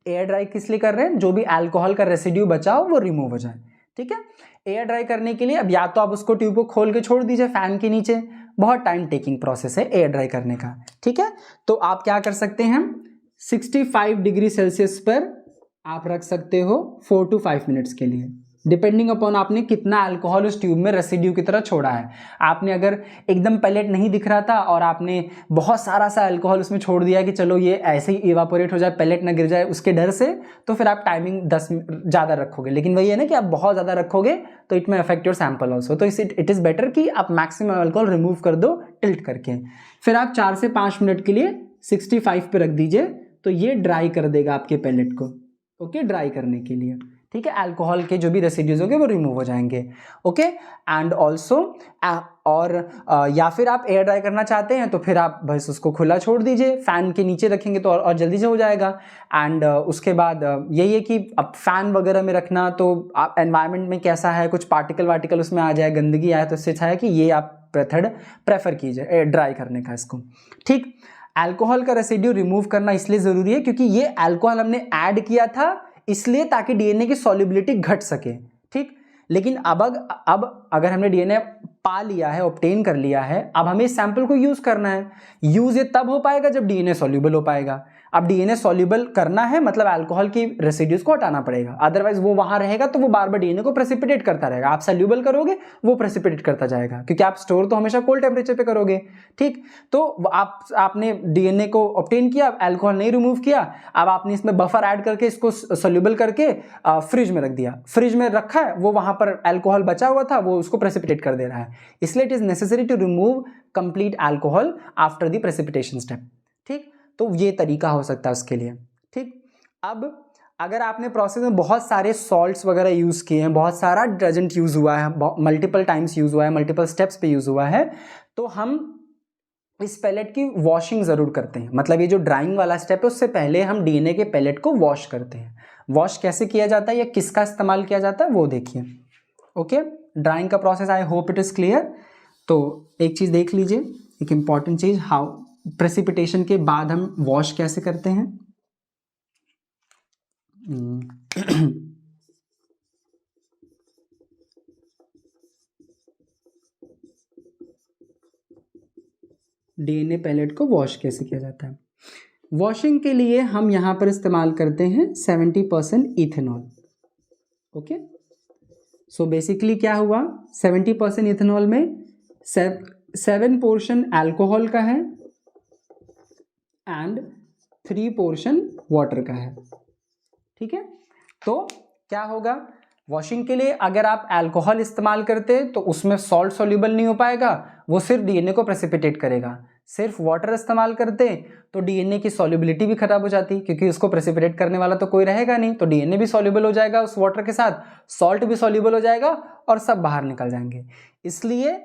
एयर ड्राई किस लिए कर रहे हैं, जो भी अल्कोहल का रेसिड्यू बचा हो वो रिमूव हो जाए। ठीक है, एयर ड्राई करने के लिए अब या तो आप उसको ट्यूब को खोल के छोड़ दीजिए फैन के नीचे, बहुत टाइम टेकिंग प्रोसेस है एयर ड्राई करने का। ठीक है, तो आप क्या कर सकते हैं, 65 डिग्री सेल्सियस पर आप रख सकते हो 4 to 5 मिनट्स के लिए। डिपेंडिंग अपॉन आपने कितना अल्कोहल उस ट्यूब में रेसिड्यू की तरह छोड़ा है। आपने अगर एकदम पैलेट नहीं दिख रहा था और आपने बहुत सारा सा अल्कोहल उसमें छोड़ दिया कि चलो ये ऐसे ही इवापोरेट हो जाए, पैलेट ना गिर जाए उसके डर से, तो फिर आप टाइमिंग 10 ज़्यादा रखोगे। लेकिन वही है ना कि आप बहुत ज़्यादा रखोगे तो इट में अफेक्ट योर सैंपल ऑल्सो। तो इट इज़ बेटर कि आप मैक्सिमम अल्कोहल रिमूव कर दो टिल्ट करके। फिर आप 4 से 5 मिनट के लिए 65 पे रख दीजिए, तो ये ड्राई कर देगा आपके पैलेट को। ओके, ड्राई करने के लिए, ठीक है, अल्कोहल के जो भी रेसिड्यूज होंगे वो रिमूव हो जाएंगे। ओके, एंड ऑल्सो और या फिर आप एयर ड्राई करना चाहते हैं तो फिर आप बस उसको खुला छोड़ दीजिए, फैन के नीचे रखेंगे तो और जल्दी से हो जाएगा। एंड उसके बाद यही है कि अब फैन वगैरह में रखना तो आप एनवायरनमेंट में कैसा है, कुछ पार्टिकल वार्टिकल उसमें आ जाए, गंदगी आए, तो इससे अच्छा है कि ये आप मेथड प्रेफर कीजिए ड्राई करने का इसको। ठीक, अल्कोहल का रेसिड्यू रिमूव करना इसलिए ज़रूरी है क्योंकि ये अल्कोहल हमने ऐड किया था इसलिए ताकि डीएनए की सॉल्युबिलिटी घट सके। ठीक, लेकिन अब अगर हमने डीएनए पा लिया है, ऑब्टेन कर लिया है, अब हमें इस सैंपल को यूज़ करना है। यूज़ ये तब हो पाएगा जब डीएनए सॉल्युबल हो पाएगा। अब डीएनए सॉल्युबल करना है मतलब अल्कोहल की रेसिड्यूज को हटाना पड़ेगा, अदरवाइज वो वहां रहेगा तो वो बार बार डीएनए को प्रेसिपिटेट करता रहेगा। आप सॉल्युबल करोगे वो प्रेसिपिटेट करता जाएगा क्योंकि आप स्टोर तो हमेशा कोल्ड टेम्परेचर पे करोगे। ठीक, तो आपने डीएनए को ऑब्टेन किया, अल्कोहल नहीं रिमूव किया, अब आपने इसमें बफर ऐड करके इसको सॉल्युबल करके फ्रिज में रख दिया। फ्रिज में रखा है, वो वहां पर अल्कोहल बचा हुआ था, वो उसको प्रेसिपिटेट कर दे रहा है। इसलिए it is necessary to remove complete alcohol after the precipitation step. ठीक, तो ये तरीका हो सकता है उसके लिए। ठीक, अब अगर आपने प्रोसेस में बहुत सारे सॉल्ट्स वगैरह यूज़ किए हैं, बहुत सारा डिटर्जेंट यूज़ हुआ है, मल्टीपल टाइम्स यूज़ हुआ है, मल्टीपल स्टेप्स पे यूज़ हुआ है, तो हम इस पैलेट की वॉशिंग ज़रूर करते हैं। मतलब ये जो ड्राइंग वाला स्टेप है उससे पहले हम डीएनए के पैलेट को वॉश करते हैं। वॉश कैसे किया जाता है या किसका इस्तेमाल किया जाता है वो देखिए। ओके, ड्राइंग का process, I hope it is clear. तो एक चीज़ देख लीजिए, एक इम्पॉर्टेंट चीज़, हाउ प्रेसिपिटेशन के बाद हम वॉश कैसे करते हैं। डीएनए पैलेट को वॉश कैसे किया जाता है। वॉशिंग के लिए हम यहाँ पर इस्तेमाल करते हैं 70% इथेनॉल। ओके, सो बेसिकली क्या हुआ, 70% इथेनॉल में 7 पोर्शन अल्कोहल का है एंड 3 पोर्शन वाटर का है। ठीक है, तो क्या होगा, वॉशिंग के लिए अगर आप अल्कोहल इस्तेमाल करते तो उसमें सॉल्ट सॉल्युबल नहीं हो पाएगा, वो सिर्फ डीएनए को प्रेसिपिटेट करेगा। सिर्फ वाटर इस्तेमाल करते तो डीएनए की सॉल्युबिलिटी भी खराब हो जाती क्योंकि उसको प्रेसिपिटेट करने वाला तो कोई रहेगा नहीं, तो डीएनए भी सॉल्युबल हो जाएगा उस वाटर के साथ, सॉल्ट भी सॉल्युबल हो जाएगा और सब बाहर निकल जाएंगे। इसलिए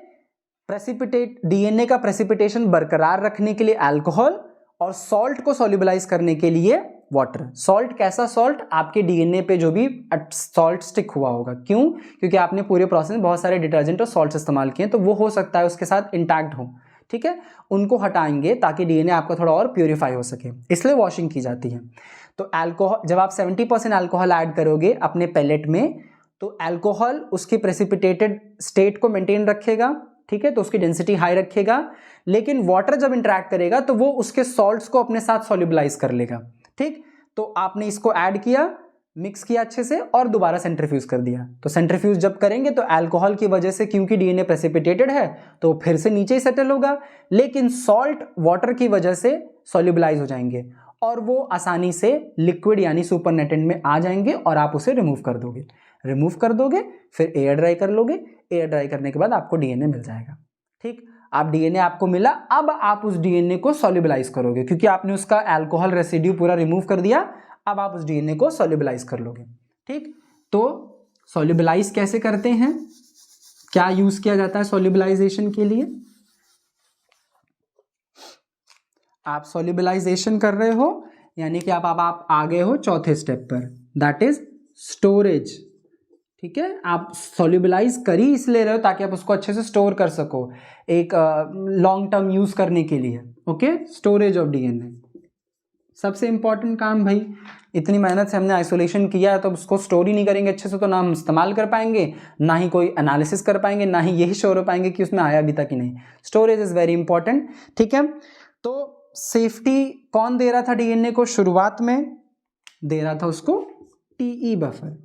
डीएनए का प्रेसिपिटेशन बरकरार रखने के लिए अल्कोहल और सॉल्ट को सॉल्युबलाइज करने के लिए वाटर। सॉल्ट कैसा सॉल्ट, आपके डीएनए पे जो भी सॉल्ट स्टिक हुआ होगा। क्यों, क्योंकि आपने पूरे प्रोसेस में बहुत सारे डिटर्जेंट और सॉल्ट इस्तेमाल किए, तो वो हो सकता है उसके साथ इंटैक्ट हो। ठीक है, उनको हटाएंगे ताकि डीएनए आपका थोड़ा और प्यूरिफाई हो सके, इसलिए वॉशिंग की जाती है। तो अल्कोहल, जब आप 70% अल्कोहल ऐड करोगे अपने पैलेट में, तो अल्कोहल उसकी प्रेसिपिटेटेड स्टेट को मेंटेन रखेगा। ठीक है, तो उसकी डेंसिटी हाई रखेगा, लेकिन वाटर जब इंटरेक्ट करेगा तो वो उसके सॉल्ट्स को अपने साथ सॉल्युबलाइज कर लेगा। ठीक, तो आपने इसको ऐड किया, मिक्स किया अच्छे से और दोबारा सेंट्रीफ्यूज कर दिया। तो सेंट्रीफ्यूज जब करेंगे तो अल्कोहल की वजह से, क्योंकि डीएनए प्रेसिपिटेटेड है तो फिर से नीचे ही सेटल होगा, लेकिन सॉल्ट वाटर की वजह से सॉल्युबलाइज हो जाएंगे और वो आसानी से लिक्विड यानी सुपरनेटेंट में आ जाएंगे और आप उसे रिमूव कर दोगे, फिर एयर ड्राई कर लोगे। एयर ड्राई करने के बाद आपको डीएनए मिल जाएगा। ठीक, आप डीएनए आपको मिला, अब आप उस डीएनए को सॉल्युबलाइज करोगे क्योंकि आपने उसका अल्कोहल रेसिड्यू पूरा रिमूव कर दिया। अब आप उस डीएनए को सॉल्युबलाइज कर लोगे। ठीक, तो सॉल्युबलाइज कैसे करते हैं, क्या यूज किया जाता है सॉल्युबलाइजेशन के लिए। आप सॉल्युबलाइजेशन कर रहे हो यानी कि आप आ गए हो चौथे स्टेप पर, दैट इज स्टोरेज। ठीक है, आप सॉल्युबलाइज कर ही इसलिए रहे हो ताकि आप उसको अच्छे से स्टोर कर सको एक लॉन्ग टर्म यूज करने के लिए। ओके, स्टोरेज ऑफ डीएनए सबसे इंपॉर्टेंट काम भाई। इतनी मेहनत से हमने आइसोलेशन किया है तो उसको स्टोर ही नहीं करेंगे अच्छे से तो ना हम इस्तेमाल कर पाएंगे, ना ही कोई एनालिसिस कर पाएंगे, ना ही यही श्योर हो पाएंगे कि उसमें आया भी था कि नहीं। Storage is very important. ठीक है, तो सेफ्टी कौन दे रहा था डीएनए को, शुरुआत में दे रहा था उसको टीई बफर।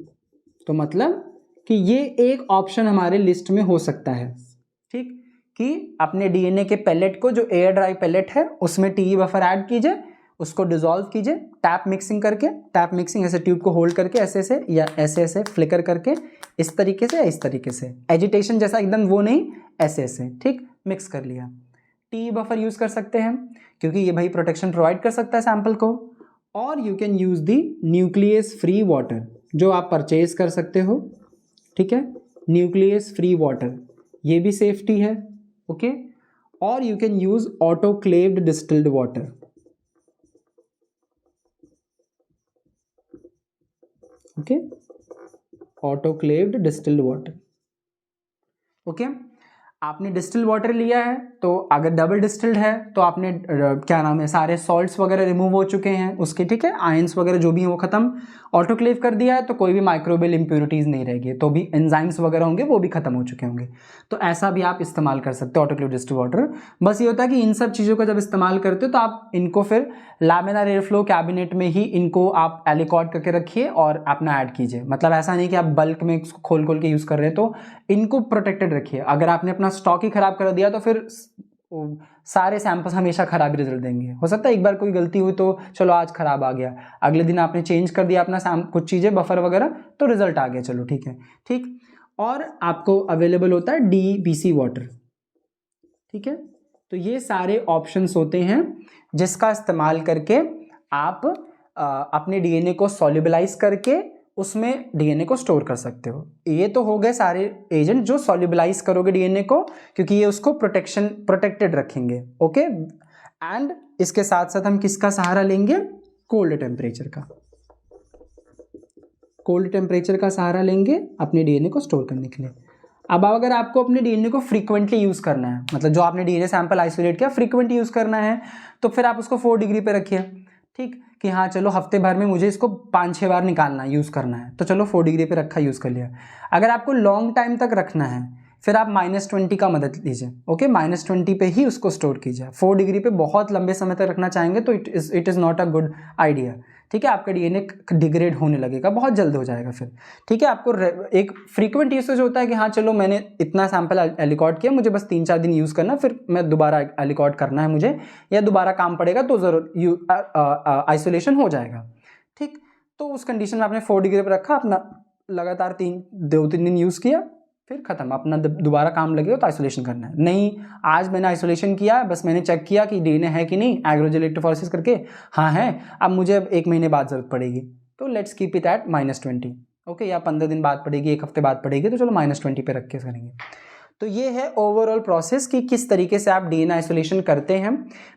तो मतलब कि ये एक ऑप्शन हमारे लिस्ट में हो सकता है, ठीक, कि अपने डीएनए के पेलेट को, जो एयर ड्राई पेलेट है, उसमें टीई बफर ऐड कीजिए, उसको डिसॉल्व कीजिए टैप मिक्सिंग करके, टैप मिक्सिंग ऐसे ट्यूब को होल्ड करके ऐसे ऐसे या ऐसे ऐसे फ्लिकर करके, इस तरीके से या इस तरीके से, एजिटेशन जैसा एकदम वो नहीं, ऐसे ऐसे, ठीक, मिक्स कर लिया। टी बफर यूज कर सकते हैं क्योंकि ये भाई प्रोटेक्शन प्रोवाइड कर सकता है सैंपल को। और you can use the nucleus free water, जो आप परचेज कर सकते हो, ठीक है, न्यूक्लियस फ्री वाटर, ये भी सेफ्टी है, ओके। और you can use autoclaved distilled water, okay, autoclaved distilled water, okay. आपने डिस्टिल्ड वाटर लिया है तो अगर डबल डिस्टिल्ड है तो आपने क्या नाम है, सारे सॉल्ट्स वगैरह रिमूव हो चुके हैं उसके, ठीक है, आयंस वगैरह जो भी हैं वो खत्म, ऑटोक्लेव कर दिया है तो कोई भी माइक्रोबियल इंप्योरिटीज नहीं रहेगी, तो भी एंजाइम्स वगैरह होंगे वो भी खत्म हो चुके होंगे। तो ऐसा भी आप इस्तेमाल कर सकते हो ऑटोक्लेव डिस्टिल्ड वाटर। बस ये होता है कि इन सब चीज़ों का जब इस्तेमाल करते हो तो आप इनको फिर लैमिनार एयरफ्लो कैबिनेट में ही इनको आप एलिकॉर्ड करके रखिए और अपना ऐड कीजिए। मतलब ऐसा नहीं कि आप बल्क में इसको खोल खोल के यूज़ कर रहे हैं, तो इनको प्रोटेक्टेड रखिए। अगर आपने अपना स्टॉक ही खराब कर दिया तो फिर सारे सैंपल्स हमेशा खराब ही रिजल्ट देंगे। हो सकता है एक बार कोई गलती हुई तो चलो आज खराब आ गया, अगले दिन आपने चेंज कर दिया अपना कुछ चीज़ें बफर वगैरह तो रिजल्ट आ गया, चलो ठीक है, ठीक। और आपको अवेलेबल होता है DBC वाटर, ठीक है। तो ये सारे ऑप्शंस होते हैं जिसका इस्तेमाल करके आप अपने डीएनए को सॉल्युबलाइज करके उसमें डीएनए को स्टोर कर सकते हो। ये तो हो गए सारे एजेंट जो सॉल्युबलाइज करोगे डीएनए को, क्योंकि ये उसको प्रोटेक्टेड रखेंगे, ओके। एंड इसके साथ साथ हम किसका सहारा लेंगे, कोल्ड टेम्परेचर का, कोल्ड टेम्परेचर का सहारा लेंगे अपने डीएनए को स्टोर करने के लिए। अब अगर आपको अपने डीएनए को फ्रीक्वेंटली यूज़ करना है, मतलब जो आपने डीएनए सैंपल आइसोलेट किया फ्रीक्वेंटली यूज़ करना है, तो फिर आप उसको 4 डिग्री पे रखिए, ठीक, कि हाँ चलो हफ्ते भर में मुझे इसको 5-6 बार निकालना है, यूज़ करना है, तो चलो 4 डिग्री पे रखा, यूज़ कर लिया। अगर आपको लॉन्ग टाइम तक रखना है फिर आप -20 का मदद लीजिए, ओके, -20 पे ही उसको स्टोर कीजिए। 4 डिग्री पे बहुत लंबे समय तक रखना चाहेंगे तो it is not a good idea, ठीक है। आपका डीएनए डिग्रेड होने लगेगा, बहुत जल्द हो जाएगा फिर, ठीक है। आपको एक फ्रीक्वेंट यूसेज होता है कि हाँ चलो मैंने इतना सैंपल एलिकॉर्ड किया, मुझे बस 3-4 दिन यूज़ करना, फिर मैं दोबारा एलिकॉर्ड करना है मुझे, या दोबारा काम पड़ेगा तो ज़रूर आइसोलेशन हो जाएगा, ठीक। तो उस कंडीशन में आपने 4 डिग्री पर रखा, अपना लगातार 2-3 दिन यूज़ किया, फिर खत्म, अपना दोबारा काम लगेगा तो आइसोलेशन करना है। नहीं, आज मैंने आइसोलेशन किया, बस मैंने चेक किया कि डीएनए है कि नहीं, एग्रोजेल इलेक्ट्रोफोरेसिस करके, हाँ है, अब मुझे 1 महीने बाद ज़रूरत पड़ेगी, तो let's keep it at -20, okay, या 15 दिन बाद पड़ेगी, 1 हफ्ते बाद पड़ेगी, तो चलो -20 पे रख के करेंगे। तो ये है ओवरऑल प्रोसेस कि किस तरीके से आप डीएनए आइसोलेशन करते हैं।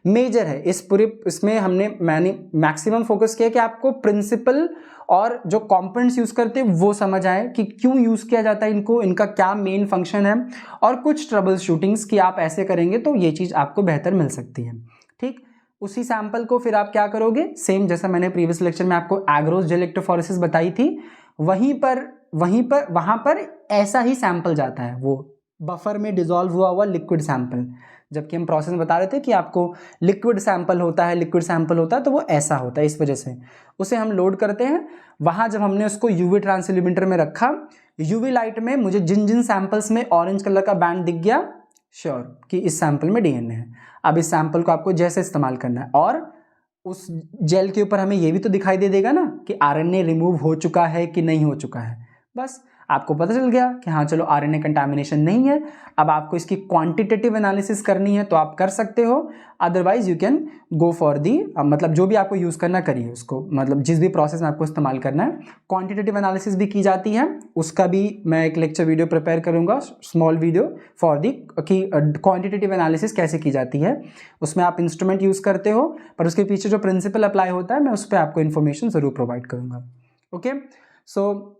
मेजर है इसमें मैंने मैक्सिमम फोकस किया कि आपको प्रिंसिपल और जो कंपोनेंट्स यूज करते हैं वो समझ आए कि क्यों यूज किया जाता है इनको, इनका क्या मेन फंक्शन है, और कुछ ट्रबल शूटिंग्स कि आप ऐसे करेंगे तो ये चीज आपको बेहतर मिल सकती है, ठीक। उसी सैंपल को फिर आप क्या करोगे, सेम जैसा मैंने प्रीवियस लेक्चर में आपको एग्रोजेल इलेक्ट्रोफोरेसिस बताई थी, वहां पर ऐसा ही सैंपल जाता है, वो बफर में डिसॉल्व हुआ लिक्विड सैंपल। जबकि हम प्रोसेस में बता रहे थे कि आपको लिक्विड सैंपल होता है तो वो ऐसा होता है, इस वजह से उसे हम लोड करते हैं। वहां जब हमने उसको यूवी ट्रांसलिमिटर में रखा, यूवी लाइट में मुझे जिन जिन सैंपल्स में ऑरेंज कलर का बैंड दिख गया, श्योर कि इस सैंपल में डीएनए है। अब इस सैंपल को आपको जैसे इस्तेमाल करना है, और उस जेल के ऊपर हमें ये भी तो दिखाई दे देगा ना कि आरएनए रिमूव हो चुका है कि नहीं हो चुका है। बस आपको पता चल गया कि हाँ चलो आरएनए कंटामिनेशन नहीं है। अब आपको इसकी क्वांटिटेटिव एनालिसिस करनी है तो आप कर सकते हो, otherwise you can go for the, मतलब जो भी आपको यूज़ करना करिए उसको, मतलब जिस भी प्रोसेस में आपको इस्तेमाल करना है। क्वांटिटेटिव एनालिसिस भी की जाती है, उसका भी मैं एक लेक्चर वीडियो प्रिपेयर करूँगा, स्मॉल वीडियो फॉर दी कि क्वांटिटेटिव एनालिसिस कैसे की जाती है। उसमें आप इंस्ट्रूमेंट यूज़ करते हो पर उसके पीछे जो प्रिंसिपल अप्लाई होता है मैं उस पर आपको इन्फॉर्मेशन ज़रूर प्रोवाइड करूँगा। Okay, so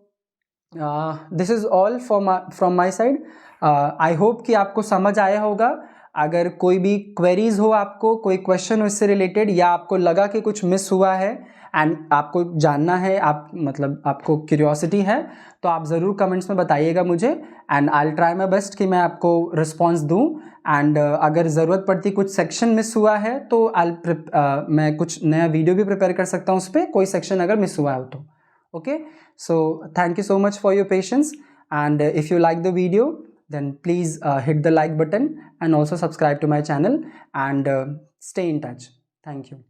this is all from my side. I hope कि आपको समझ आया होगा। अगर कोई भी क्वेरीज हो, आपको कोई क्वेश्चन हो इससे रिलेटेड, या आपको लगा कि कुछ मिस हुआ है एंड आपको जानना है, आपको क्यूरियोसिटी है, तो आप ज़रूर कमेंट्स में बताइएगा मुझे, and I will try my best कि मैं आपको रिस्पॉन्स दूँ। एंड अगर ज़रूरत पड़ती कुछ सेक्शन मिस हुआ है तो मैं कुछ नया वीडियो भी प्रिपेयर कर सकता हूँ उस पर, कोई सेक्शन अगर मिस हुआ हो तो। Okay, so thank you so much for your patience. and if you like the video, then please hit the like button and also subscribe to my channel and stay in touch. Thank you.